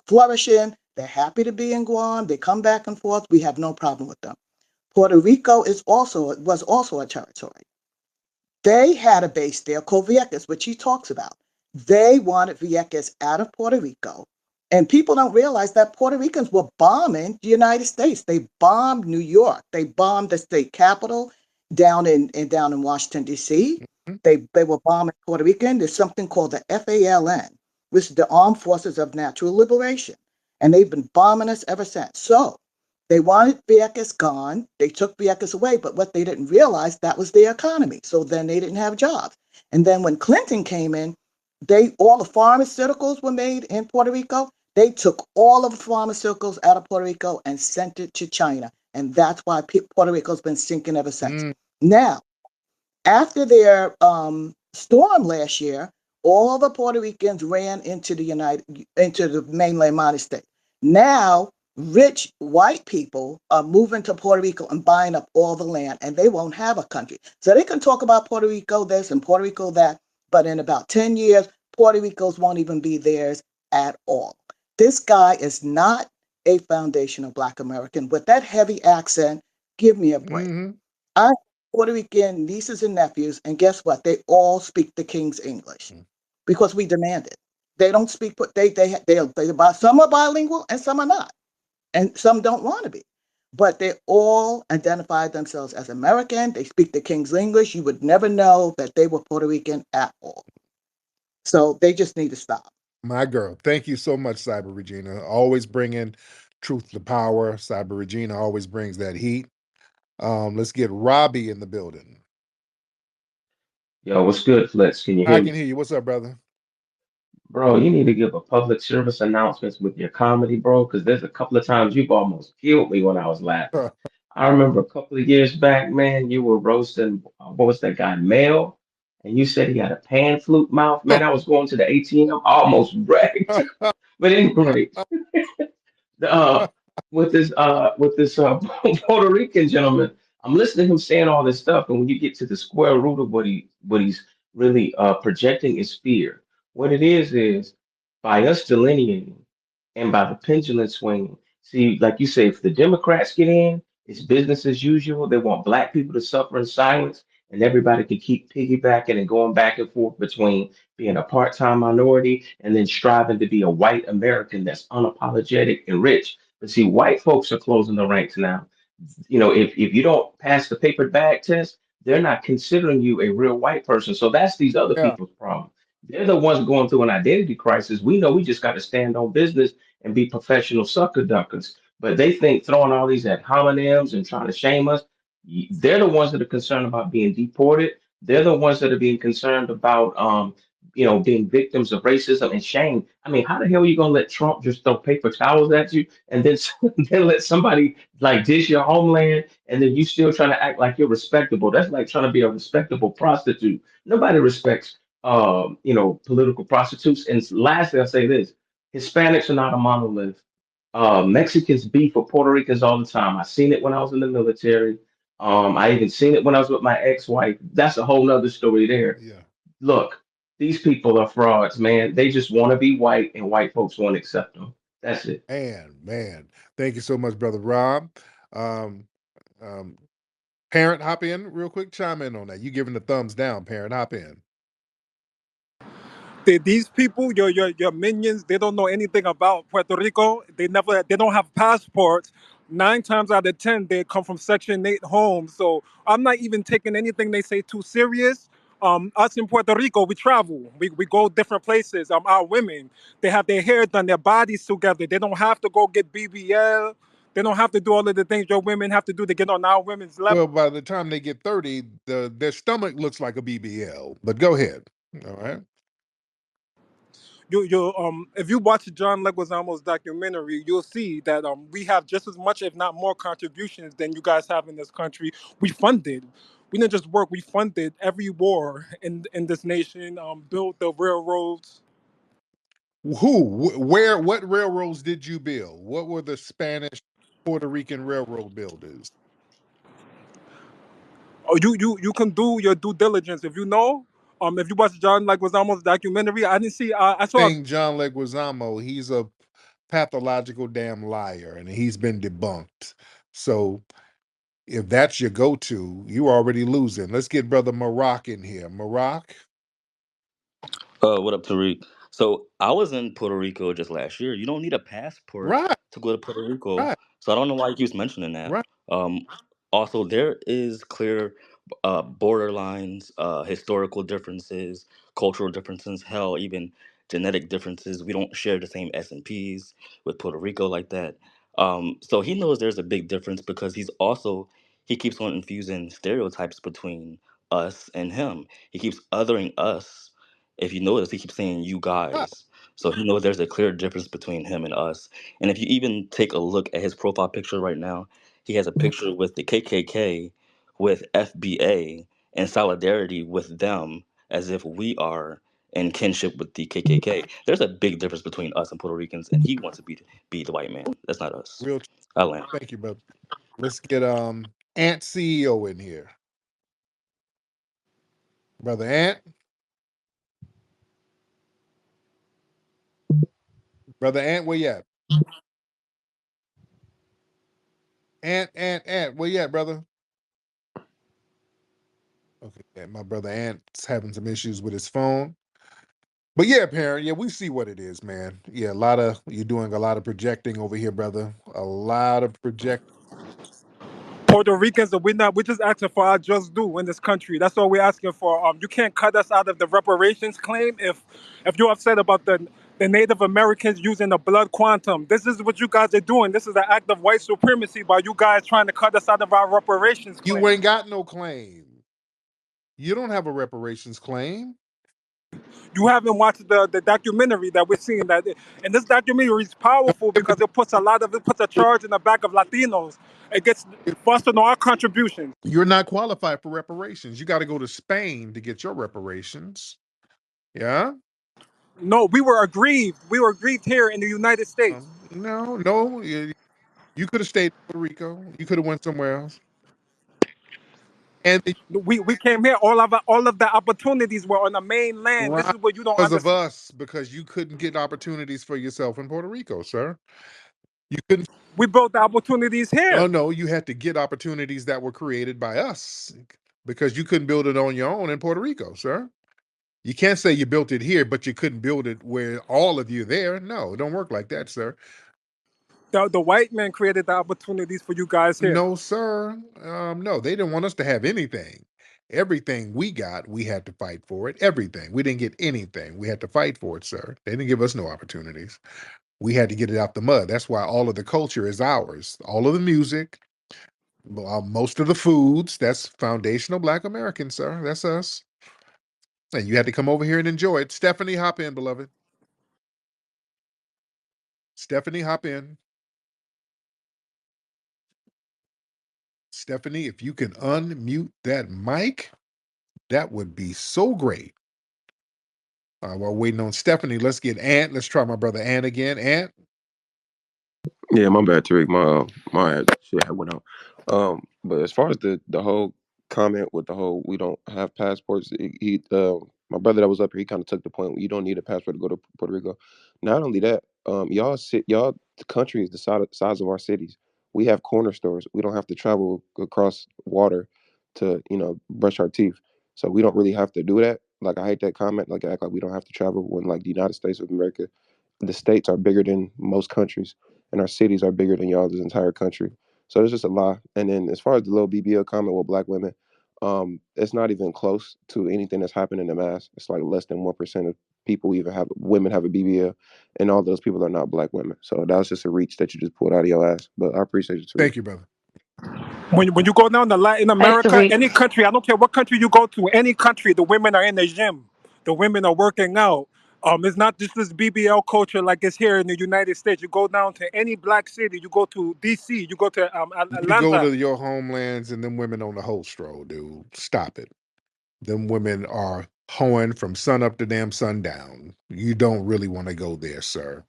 flourishing. They're happy to be in Guam. They come back and forth. We have no problem with them. Puerto Rico was also a territory. They had a base there called Vieques, which he talks about. They wanted Vieques out of Puerto Rico. And people don't realize that Puerto Ricans were bombing the United States. They bombed New York. They bombed the state capitol down in Washington, D.C. mhm. They were bombing Puerto Rican. There's something called the FALN, which is the Armed Forces of Natural Liberation. And they've been bombing us ever since. So they wanted Vieques gone. They took Vieques away, but what they didn't realize, that was their economy. So then they didn't have jobs. And then when Clinton came in, all the pharmaceuticals were made in Puerto Rico. They took all of the pharmaceuticals out of Puerto Rico and sent it to China. And that's why Puerto Rico's been sinking ever since. Mm, Now, after their storm last year, all the Puerto Ricans ran into the mainland United States. Now, rich white people are moving to Puerto Rico and buying up all the land, and they won't have a country. So they can talk about Puerto Rico this and Puerto Rico that, but in about 10 years, Puerto Ricos won't even be theirs at all. This guy is not a foundational Black American with that heavy accent. Give me a break. mhm. I have Puerto Rican nieces and nephews, and guess what? They all speak the King's English because we demand it. They don't speak. Some are bilingual and some are not, and some don't want to be. But they all identify themselves as American. They speak the King's English. You would never know that they were Puerto Rican at all. So they just need to stop. My girl. Thank you so much, Cyber Regina. Always bringing truth to power. Cyber Regina always brings that heat. Let's get Robbie in the building. Yo, what's good, Flex? Can you I hear can me? hear you. What's up, brother? Bro, you need to give a public service announcements with your comedy, bro, because there's a couple of times you've almost killed me when I was laughing. I remember a couple of years back, man, you were roasting, what was that guy, Mel? And you said he had a pan flute mouth. Man, I was going to the ATM, almost wrecked. But anyway, uh, with this Puerto Rican gentleman. I'm listening to him saying all this stuff, and when you get to the square root of what he's really projecting is fear. What it is by us delineating and by the pendulum swinging. See, like you say, if the Democrats get in, it's business as usual. They want black people to suffer in silence, and everybody can keep piggybacking and going back and forth between being a part-time minority and then striving to be a white American that's unapologetic and rich. But see, white folks are closing the ranks now. If you don't pass the paper bag test, they're not considering you a real white person. So that's these other Yeah. people's problem. They're the ones going through an identity crisis. We know we just got to stand on business and be professional sucker duckers. But they think throwing all these ad hominems and trying to shame us, they're the ones that are concerned about being deported. They're the ones that are being concerned about being victims of racism and shame. I mean, how the hell are you gonna let Trump just throw paper towels at you and then then let somebody like dish your homeland and then you still trying to act like you're respectable? That's like trying to be a respectable prostitute. Nobody respects political prostitutes. And lastly, I'll say this: Hispanics are not a monolith. Mexicans beef with Puerto Ricans all the time. I seen it when I was in the military. I even seen it when I was with my ex-wife. That's a whole nother story there. Yeah. Look. These people are frauds, man. They just want to be white, and white folks won't accept them. That's it. Man, thank you so much, brother Rob. Um, um, Parent, hop in real quick. Chime in on that. You giving the thumbs down, Parent? Hop in. These people, your minions, they don't know anything about Puerto Rico. They don't have passports. 9 times out of 10, they come from Section 8 homes. So I'm not even taking anything they say too serious. Us in Puerto Rico, we travel. We go different places. Our women, they have their hair done, their bodies together. They don't have to go get BBL. They don't have to do all of the things your women have to do to get on our women's level. Well, by the time they get 30, their stomach looks like a BBL. But go ahead. All right. If you watch John Leguizamo's documentary, you'll see that we have just as much, if not more, contributions than you guys have in this country. We funded. We didn't just work. We funded every war in this nation. Built the railroads. Where, what railroads did you build? What were the Spanish Puerto Rican railroad builders? Oh, you can do your due diligence if you know. If you watch John Leguizamo's documentary, I didn't see. I saw. Saying John Leguizamo, he's a pathological damn liar, and he's been debunked. So if that's your go-to, you already losing. Let's get brother Maroc in here. Maroc, What up, Tariq? So I was in Puerto Rico just last year. You don't need a passport right, to go to Puerto Rico. right, So I don't know why he keeps mentioning that. right. Um, Also, there is clear border lines, historical differences, cultural differences, hell, even genetic differences. We don't share the same S&Ps with Puerto Rico like that. So he knows there's a big difference because he keeps on infusing stereotypes between us and him. He keeps othering us. If you notice, he keeps saying you right. guys. So he knows there's a clear difference between him and us. And if you even take a look at his profile picture right now, he has a picture with the KKK, with FBA, in solidarity with them, as if we are in kinship with the KKK. There's a big difference between us and Puerto Ricans, and he wants to be the white man. That's not us. Real. I land. Thank you, brother. Let's get Ant CEO in here. Brother Ant. Brother Ant, where you at? Ant, where you at, brother? Okay, yeah, my brother Ant's having some issues with his phone. But yeah, parent, yeah, we see what it is, man. Yeah, you're doing a lot of projecting over here, brother. A lot of project. Puerto Ricans, we're just asking for our just due in this country. That's all we're asking for. You can't cut us out of the reparations claim if you're upset about the Native Americans using the blood quantum. This is what you guys are doing. This is an act of white supremacy by you guys trying to cut us out of our reparations You claim. ain't got no claim. You don't have a reparations claim. You haven't watched the documentary that we're seeing that, and this documentary is powerful because it puts a charge in the back of Latinos. It gets busting our contributions. You're not qualified for reparations. You got to go to Spain to get your reparations. Yeah? No, we were aggrieved. We were aggrieved here in the United States. No. You could have stayed in Puerto Rico. You could have went somewhere else. And We came here. All of the opportunities were on the mainland. This right, is what you don't because of understand. us, because you couldn't get opportunities for yourself in Puerto Rico, sir. You couldn't. We built the opportunities Oh here. no, you had to get opportunities that were created by us because you couldn't build it on your own in Puerto Rico, sir. You can't say you built it here, but you couldn't build it where all of you there. No, it don't work like that, sir. The white man created the opportunities for you guys here. No, sir. No, they didn't want us to have anything. Everything we got, we had to fight for it. Everything. We didn't get anything. We had to fight for it, sir. They didn't give us no opportunities. We had to get it out the mud. That's why all of the culture is ours. All of the music, most of the foods, that's foundational Black American, sir. That's us. And you had to come over here and enjoy it. Stephanie, hop in, beloved. Stephanie, hop in. Stephanie, if you can unmute that mic, that would be so great. While waiting on Stephanie, let's get Ant. Let's try my brother Ant again. Ant. Yeah, my bad, Tariq. My shit had went out. But as far as the whole comment with the whole we don't have passports, he My brother that was up here, he kind of took the point. You don't need a passport to go to Puerto Rico. Not only that, y'all, the country is the size of our cities. We have corner stores. We don't have to travel across water to, brush our teeth. So we don't really have to do that. Like, I hate that comment. Like, act like we don't have to travel when, like, the United States of America, the states are bigger than most countries, and our cities are bigger than y'all's entire country. So it's just a lie. And then as far as the little BBL comment with black women, it's not even close to anything that's happened in the mass. It's like less than 1% of people even have women have a BBL, and all those people are not black women. So that was just a reach that you just pulled out of your ass. But I appreciate you, Tariq. Thank you, brother. When you go down to Latin Hey, America, Tariq. any country, I don't care what country you go to, any country, the women are in the gym, the women are working out. It's not just this BBL culture like it's here in the United States. You go down to any black city, you go to DC, you go to You go Atlanta. to your homelands and them women on the whole stroll, dude. Stop it. Them women are hoeing from sun up to damn sundown. You don't really want to go there, sir.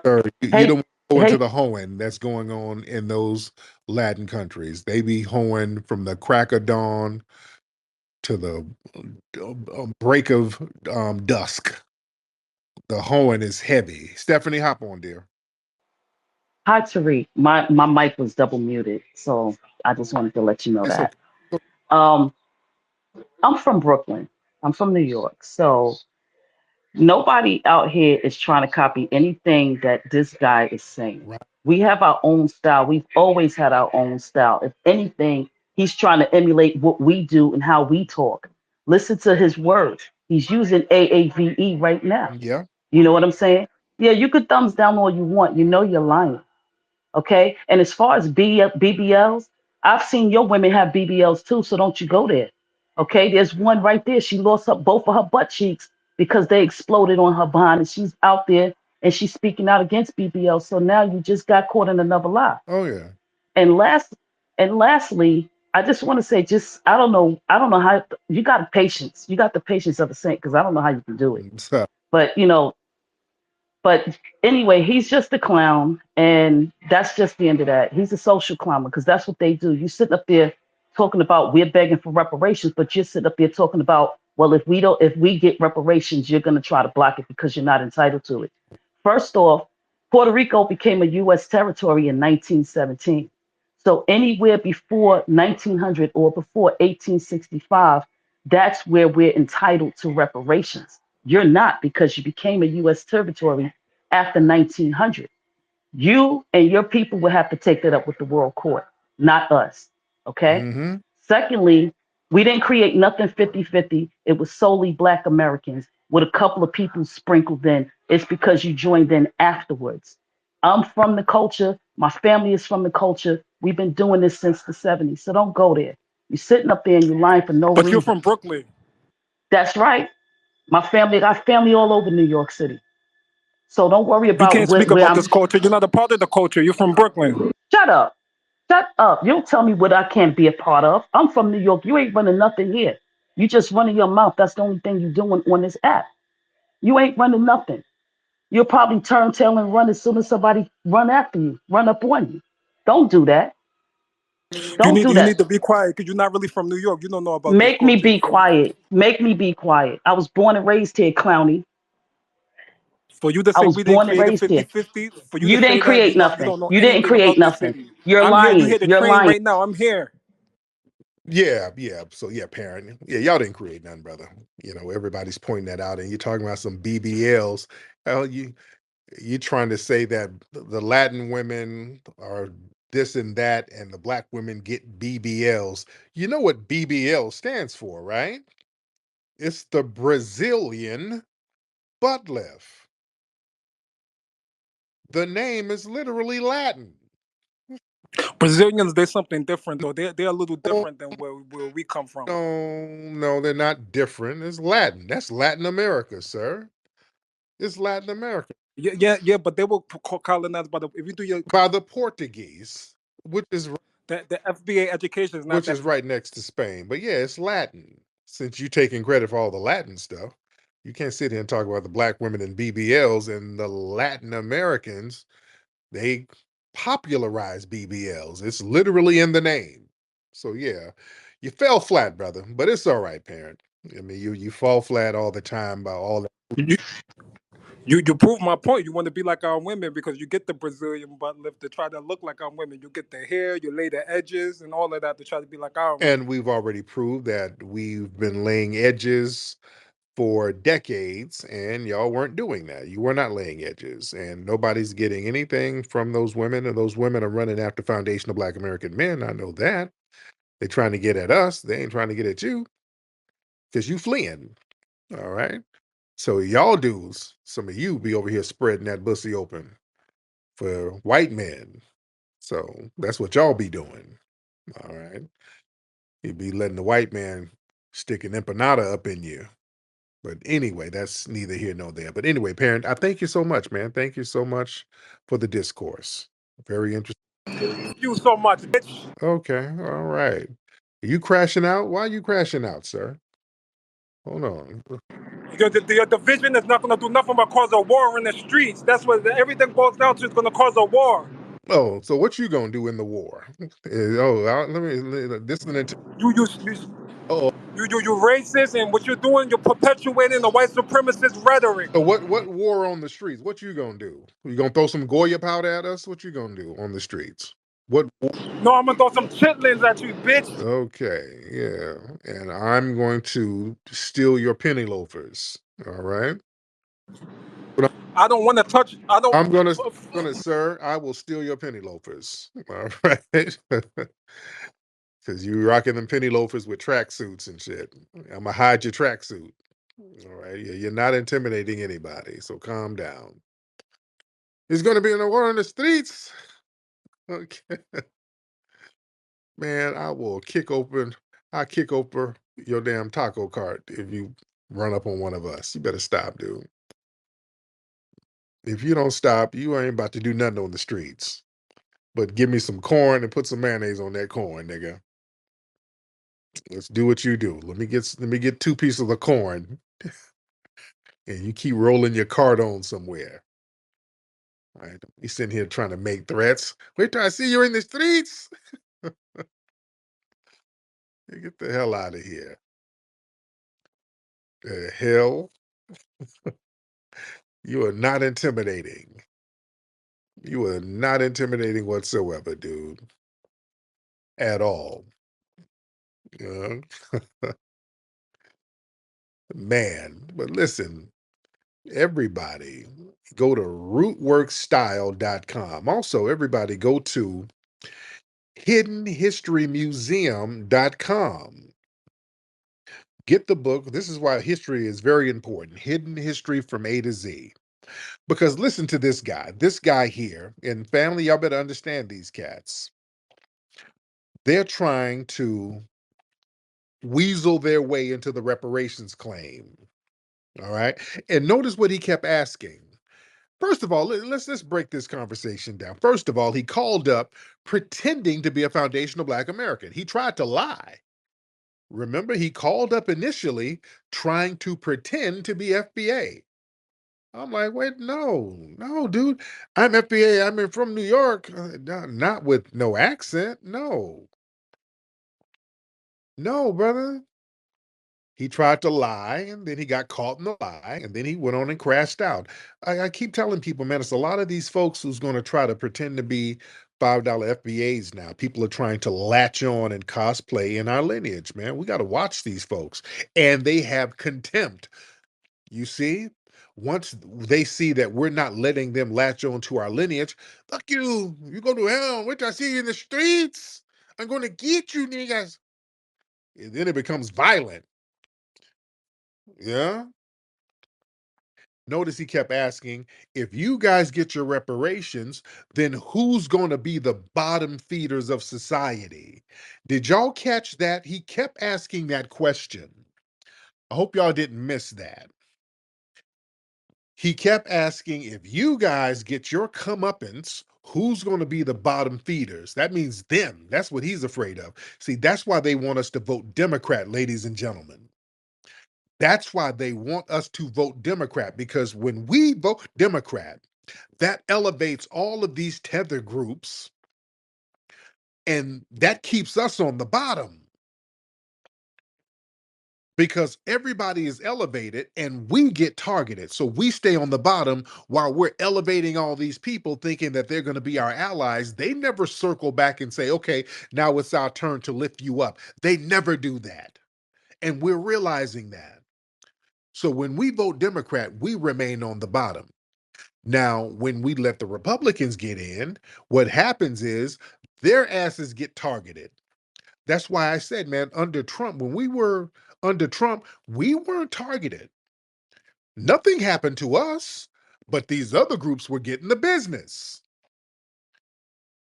Sir, you Hey, don't go into hey, the hoeing that's going on in those Latin countries. They be hoeing from the crack of dawn to the break of dusk. The hoeing is heavy. Stephanie, hop on, dear. hi, Tariq. My mic was double muted, so I just wanted to let you know It's that. okay. Um, I'm from Brooklyn. I'm from New York, so nobody out here is trying to copy anything that this guy is saying. Right. We have our own style. We've always had our own style. If anything, he's trying to emulate what we do and how we talk. Listen to his words. He's using AAVE right now. Yeah. You know what I'm saying? Yeah, you could thumbs down all you want. You know you're lying. Okay. And as far as BBLs, I've seen your women have BBLs too, so don't you go there. Okay. There's one right there. She lost up both of her butt cheeks because they exploded on her behind, and she's out there and she's speaking out against BBL. So now you just got caught in another lie. Oh, yeah. And lastly, I just want to say, just I don't know how you got patience. You got the patience of a saint because I don't know how you can do it. So, But but anyway, he's just a clown, and that's just the end of that. He's a social clown because that's what they do. You sitting up there talking about we're begging for reparations, but you're sitting up there talking about, well, if we get reparations, you're going to try to block it because you're not entitled to it. First off, Puerto Rico became a U.S. territory in 1917. So anywhere before 1900 or before 1865, that's where we're entitled to reparations. You're not because you became a U.S. territory after 1900. You and your people will have to take that up with the world court, not us. Okay? mm-hmm. Secondly, we didn't create nothing 50-50. It was solely Black Americans with a couple of people sprinkled in. It's because you joined in afterwards. I'm from the culture. My family is from the culture. We've been doing this since the 70s. So don't go there. You're sitting up there and you're lying for no But you're reason. from Brooklyn. That's right. I got family all over New York City. So don't worry You about can't speak where about I'm. this culture. You're not a part of the culture. You're from Brooklyn. Shut up. Shut up. You don't tell me what I can't be a part of. I'm from New York. You ain't running nothing here. You just running your mouth. That's the only thing you're doing on this app. You ain't running nothing. You'll probably turn tail and run as soon as somebody run after you, run up on you. Don't do that. You Don't need do you that. need to be quiet because you're not really from New York. You don't know about this Make me culture. You be feel me? quiet. Make me be quiet. I was born and raised here, Clowny. For you to I say was we didn't born and create it raised here. 50-50, for you to You say didn't that create you nothing. don't know You didn't anything create about this nothing. city. You're I'm here. You lying. hear the You're train lying. right now. I'm here. Yeah, yeah. So yeah, parent. Yeah, y'all didn't create none, brother. Everybody's pointing that out, and you're talking about some BBLs. Hell, you trying to say that the Latin women are this and that, and the black women get BBLs. You know what BBL stands for, right? It's the Brazilian butt lift. The name is literally Latin. Brazilians, they're something different though. They're a little Oh, different than where we come from. no, no, they're not different. It's Latin. That's Latin America, sir. It's Latin America. Yeah. But they were colonized by the. If you do your By the Portuguese, which is the FBA education is not which that. is right next to Spain. But yeah, it's Latin. Since you taking credit for all the Latin stuff, you can't sit here and talk about the black women and BBLs and the Latin Americans. They popularized BBLs. It's literally in the name. So yeah, you fell flat, brother. But it's all right, parent. I mean, you fall flat all the time by all that. You, you prove my point. You want to be like our women because you get the Brazilian butt lift to try to look like our women. You get the hair, you lay the edges, and all of that to try to be like our women. And we've already proved that we've been laying edges for decades, and y'all weren't doing that. You were not laying edges, and nobody's getting anything from those women, and those women are running after foundational Black American men. I know that. They're trying to get at us. They ain't trying to get at you because you fleeing. All right. So y'all dudes, some of you be over here spreading that pussy open for white men. So that's what y'all be doing. All right. You be letting the white man stick an empanada up in you. But anyway, that's neither here nor there. But anyway, parent, I thank you so much, man. Thank you so much for the discourse. Very interesting. You so much, bitch. Okay. All right. Are you crashing out? Why are you crashing out, sir? Hold on. Your division is not going to do nothing but cause a war in the streets. That's what everything boils down to. Is going to cause a war. Oh, so what you gonna do in the war? This is an You you you oh. you racist, and what you're doing, you're perpetuating the white supremacist rhetoric. So what war on the streets? What you gonna do? You gonna throw some Goya powder at us? What you gonna do on the streets? What? No, I'm gonna throw some chitlins at you, bitch. Okay, yeah, and I'm going to steal your penny loafers. All right, but I don't want to touch. I don't. sir, I will steal your penny loafers. All right, because you rocking them penny loafers with tracksuits and shit. I'm gonna hide your tracksuit. All right, you're not intimidating anybody, so calm down. There's gonna be a war on the streets. Okay. Man, I'll kick open your damn taco cart if you run up on one of us. You better stop, dude. If you don't stop, you ain't about to do nothing on the streets. But give me some corn and put some mayonnaise on that corn, nigga. Let's do what you do. Let me get 2 pieces of the corn, and you keep rolling your cart on somewhere. All right. You sitting here trying to make threats. Wait till I see you in the streets. Get the hell out of here. The hell? You are not intimidating. You are not intimidating whatsoever, dude. At all. You Man. But listen, everybody, go to rootworkstyle.com. Also, everybody go to hiddenhistorymuseum.com. Get the book. This is why history is very important. Hidden history from A to Z. Because listen to this guy. This guy here, and family, y'all better understand these cats. They're trying to weasel their way into the reparations claim. All right. And notice what he kept asking. First of all, let's break this conversation down. First of all, he called up pretending to be a foundational Black American. He tried to lie. Remember, he called up initially trying to pretend to be FBA. I'm like, wait, no, dude. I'm FBA. I'm from New York. Not with no accent. No, brother. He tried to lie, and then he got caught in the lie, and then he went on and crashed out. I keep telling people, man, it's a lot of these folks who's going to try to pretend to be $5 FBAs now. People are trying to latch on and cosplay in our lineage, man. We got to watch these folks. And they have contempt. You see? Once they see that we're not letting them latch on to our lineage, fuck you. You go to hell. Wait till I see you in the streets. I'm going to get you, niggas. And then it becomes violent. Yeah. Notice he kept asking, if you guys get your reparations, then who's going to be the bottom feeders of society? Did y'all catch that? He kept asking that question. I hope y'all didn't miss that. He kept asking, if you guys get your comeuppance, who's going to be the bottom feeders? That means them. That's what he's afraid of. See, that's why they want us to vote Democrat, ladies and gentlemen. That's why they want us to vote Democrat, because when we vote Democrat, that elevates all of these tether groups, and that keeps us on the bottom. because everybody is elevated and we get targeted. So we stay on the bottom while we're elevating all these people thinking that they're going to be our allies. They never circle back and say, okay, now it's our turn to lift you up. They never do that. And we're realizing that. So when we vote Democrat, we remain on the bottom. Now, when we let the Republicans get in, what happens is their asses get targeted. That's why I said, man, under Trump, when we were under Trump, we weren't targeted. Nothing happened to us, but these other groups were getting the business.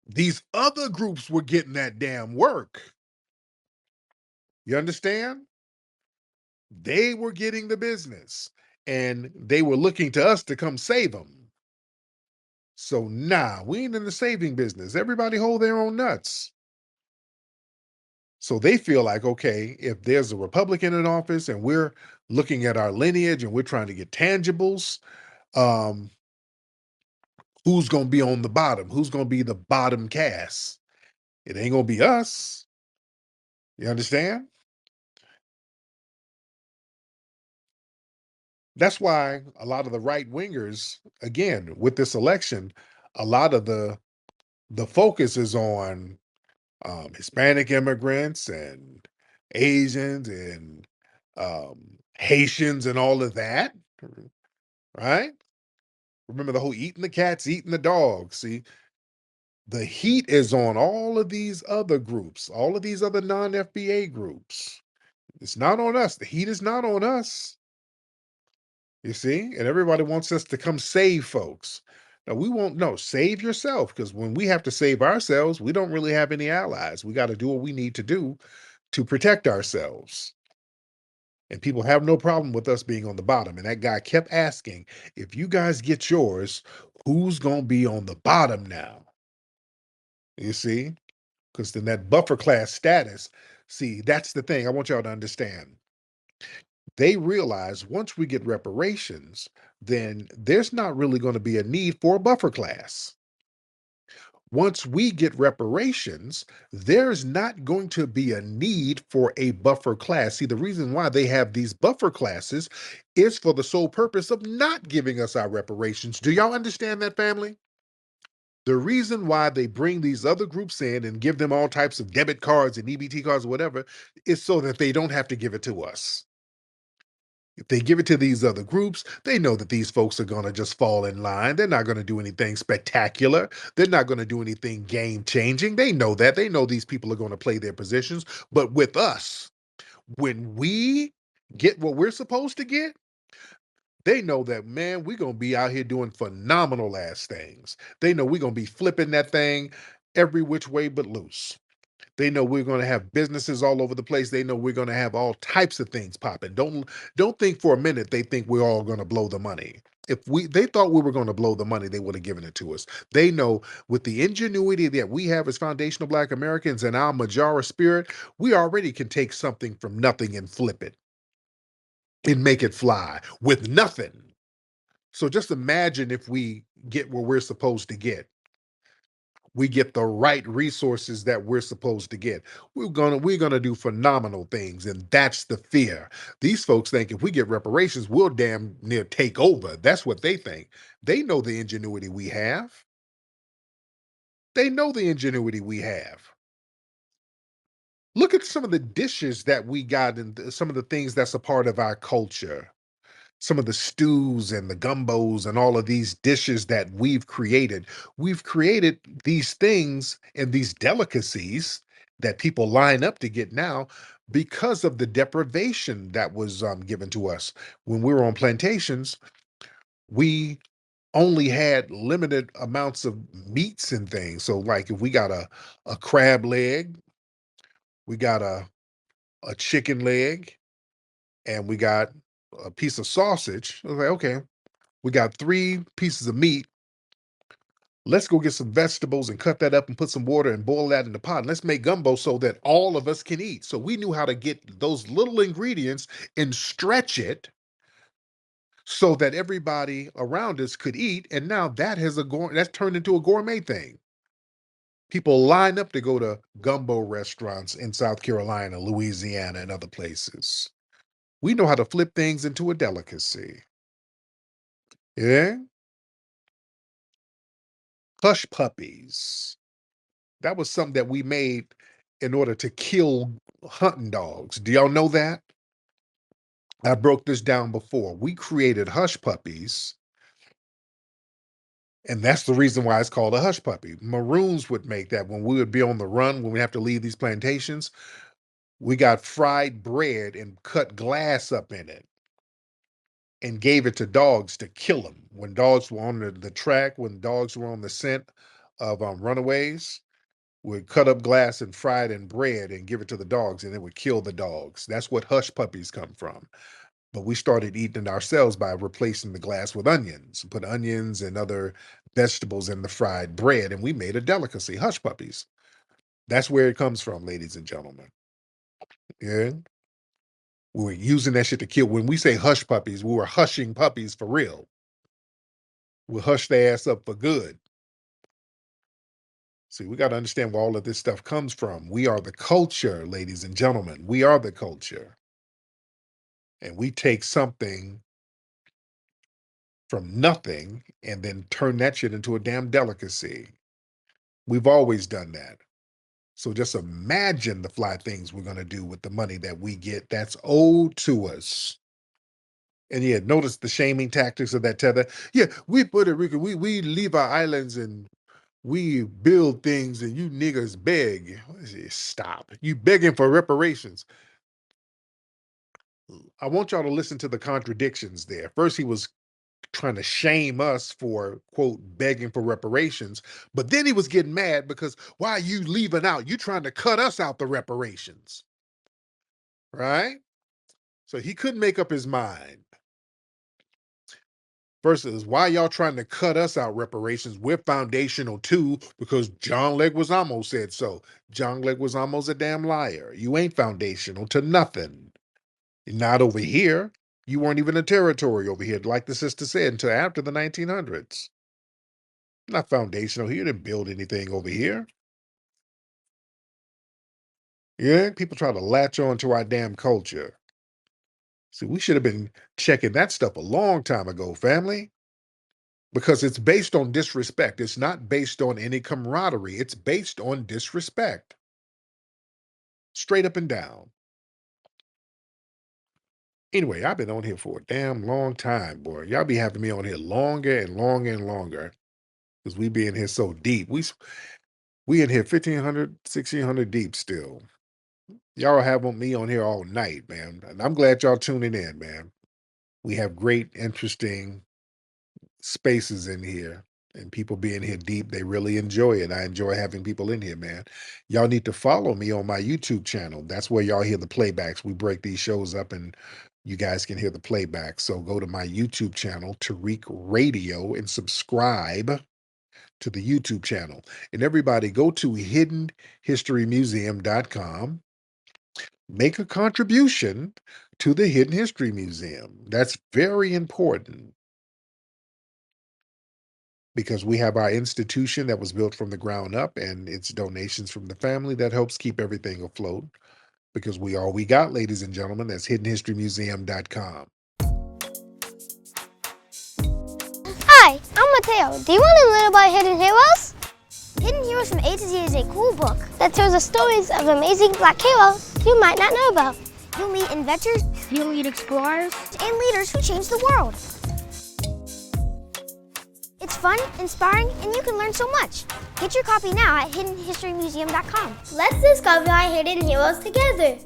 These other groups were getting that damn work. You understand? They were getting the business and they were looking to us to come save them. So, nah, we ain't in the saving business. Everybody hold their own nuts. So they feel like, okay, if there's a Republican in office and we're looking at our lineage and we're trying to get tangibles, um, who's going to be on the bottom? Who's going to be the bottom cast? It ain't going to be us. You understand? That's why a lot of the right wingers, again, with this election, a lot of the focus is on Hispanic immigrants and Asians and Haitians and all of that, right? Remember the whole eating the cats, eating the dogs. See, the heat is on all of these other groups, all of these other non-FBA groups. It's not on us. The heat is not on us. You see? And everybody wants us to come save folks. Now, we won't, no, save yourself, because when we have to save ourselves, we don't really have any allies. We got to do what we need to do to protect ourselves. And people have no problem with us being on the bottom. And that guy kept asking, if you guys get yours, who's going to be on the bottom now? You see? Because then that buffer class status, see, that's the thing I want y'all to understand. They realize once we get reparations, then there's not really going to be a need for a buffer class. Once we get reparations, there's not going to be a need for a buffer class. See, the reason why they have these buffer classes is for the sole purpose of not giving us our reparations. Do y'all understand that, family? The reason why they bring these other groups in and give them all types of debit cards and EBT cards or whatever is so that they don't have to give it to us. If they give it to these other groups, they know that these folks are going to just fall in line. They're not going to do anything spectacular. They're not going to do anything game changing. They know that. They know these people are going to play their positions. But with us, when we get what we're supposed to get, they know that, man, we're going to be out here doing phenomenal ass things. They know we're going to be flipping that thing every which way but loose. They know we're going to have businesses all over the place. They know we're going to have all types of things popping. Don't think for a minute they think we're all going to blow the money. If they thought we were going to blow the money, they would have given it to us. They know with the ingenuity that we have as foundational Black Americans and our Majara spirit, we already can take something from nothing and flip it and make it fly with nothing. So just imagine if we get what we're supposed to get. We get the right resources that we're supposed to get. We're gonna do phenomenal things, and that's the fear. These folks think if we get reparations, we'll damn near take over. That's what they think. They know the ingenuity we have. They know the ingenuity we have. Look at some of the dishes that we got and some of the things that's a part of our culture. Some of the stews and the gumbos and all of these dishes that we've created. We've created these things and these delicacies that people line up to get now because of the deprivation that was given to us. When we were on plantations, we only had limited amounts of meats and things. So, like if we got a crab leg, we got a chicken leg, and we got a piece of sausage. I was like, okay, we got 3 pieces of meat. Let's go get some vegetables and cut that up and put some water and boil that in the pot. And let's make gumbo so that all of us can eat. So we knew how to get those little ingredients and stretch it so that everybody around us could eat. And now that's turned into a gourmet thing. People line up to go to gumbo restaurants in South Carolina, Louisiana, and other places. We know how to flip things into a delicacy. Yeah? Hush puppies. That was something that we made in order to kill hunting dogs. Do y'all know that? I broke this down before. We created hush puppies, and that's the reason why it's called a hush puppy. Maroons would make that when we would be on the run, when we have to leave these plantations. We got fried bread and cut glass up in it and gave it to dogs to kill them. When dogs were on the track, when dogs were on the scent of runaways, we'd cut up glass and fry it in bread and give it to the dogs, and it would kill the dogs. That's what hush puppies come from. But we started eating it ourselves by replacing the glass with onions, put onions and other vegetables in the fried bread, and we made a delicacy, hush puppies. That's where it comes from, ladies and gentlemen. Yeah. We were using that shit to kill. When we say hush puppies, we were hushing puppies for real. We hush their ass up for good. See, we got to understand where all of this stuff comes from. We are the culture, ladies and gentlemen. We are the culture. And we take something from nothing and then turn that shit into a damn delicacy. We've always done that. So just imagine the fly things we're going to do with the money that we get that's owed to us. And yeah, notice the shaming tactics of that tether. Yeah, we Puerto Rico, we leave our islands and we build things and you niggas beg. Stop. You begging for reparations. I want y'all to listen to the contradictions there. First, he was trying to shame us for, quote, begging for reparations. But then he was getting mad because why are you leaving out? You trying to cut us out the reparations. Right? So he couldn't make up his mind. Versus why y'all trying to cut us out reparations? We're foundational too because John Leguizamo said so. John Leguizamo's a damn liar. You ain't foundational to nothing. You're not over here. You weren't even a territory over here, like the sister said, until after the 1900s. Not foundational here. You didn't build anything over here. Yeah, people try to latch on to our damn culture. See, we should have been checking that stuff a long time ago, family. Because it's based on disrespect. It's not based on any camaraderie. It's based on disrespect. Straight up and down. Anyway, I've been on here for a damn long time, boy. Y'all be having me on here longer and longer and longer. Because we be in here so deep. We in here 1,500, 1,600 deep still. Y'all have me on here all night, man. And I'm glad y'all tuning in, man. We have great, interesting spaces in here. And people being here deep, they really enjoy it. I enjoy having people in here, man. Y'all need to follow me on my YouTube channel. That's where y'all hear the playbacks. We break these shows up and you guys can hear the playback. So go to my YouTube channel, Tariq Radio, and subscribe to the YouTube channel. And everybody go to hiddenhistorymuseum.com. Make a contribution to the Hidden History Museum. That's very important. Because we have our institution that was built from the ground up and it's donations from the family that helps keep everything afloat. Because we all we got, ladies and gentlemen, that's hiddenhistorymuseum.com. Hi, I'm Mateo. Do you want to learn about Hidden Heroes? Hidden Heroes from A to Z is a cool book that tells the stories of amazing black heroes you might not know about. You'll meet inventors, you'll meet explorers, and leaders who changed the world. It's fun, inspiring, and you can learn so much. Get your copy now at hiddenhistorymuseum.com. Let's discover our hidden heroes together.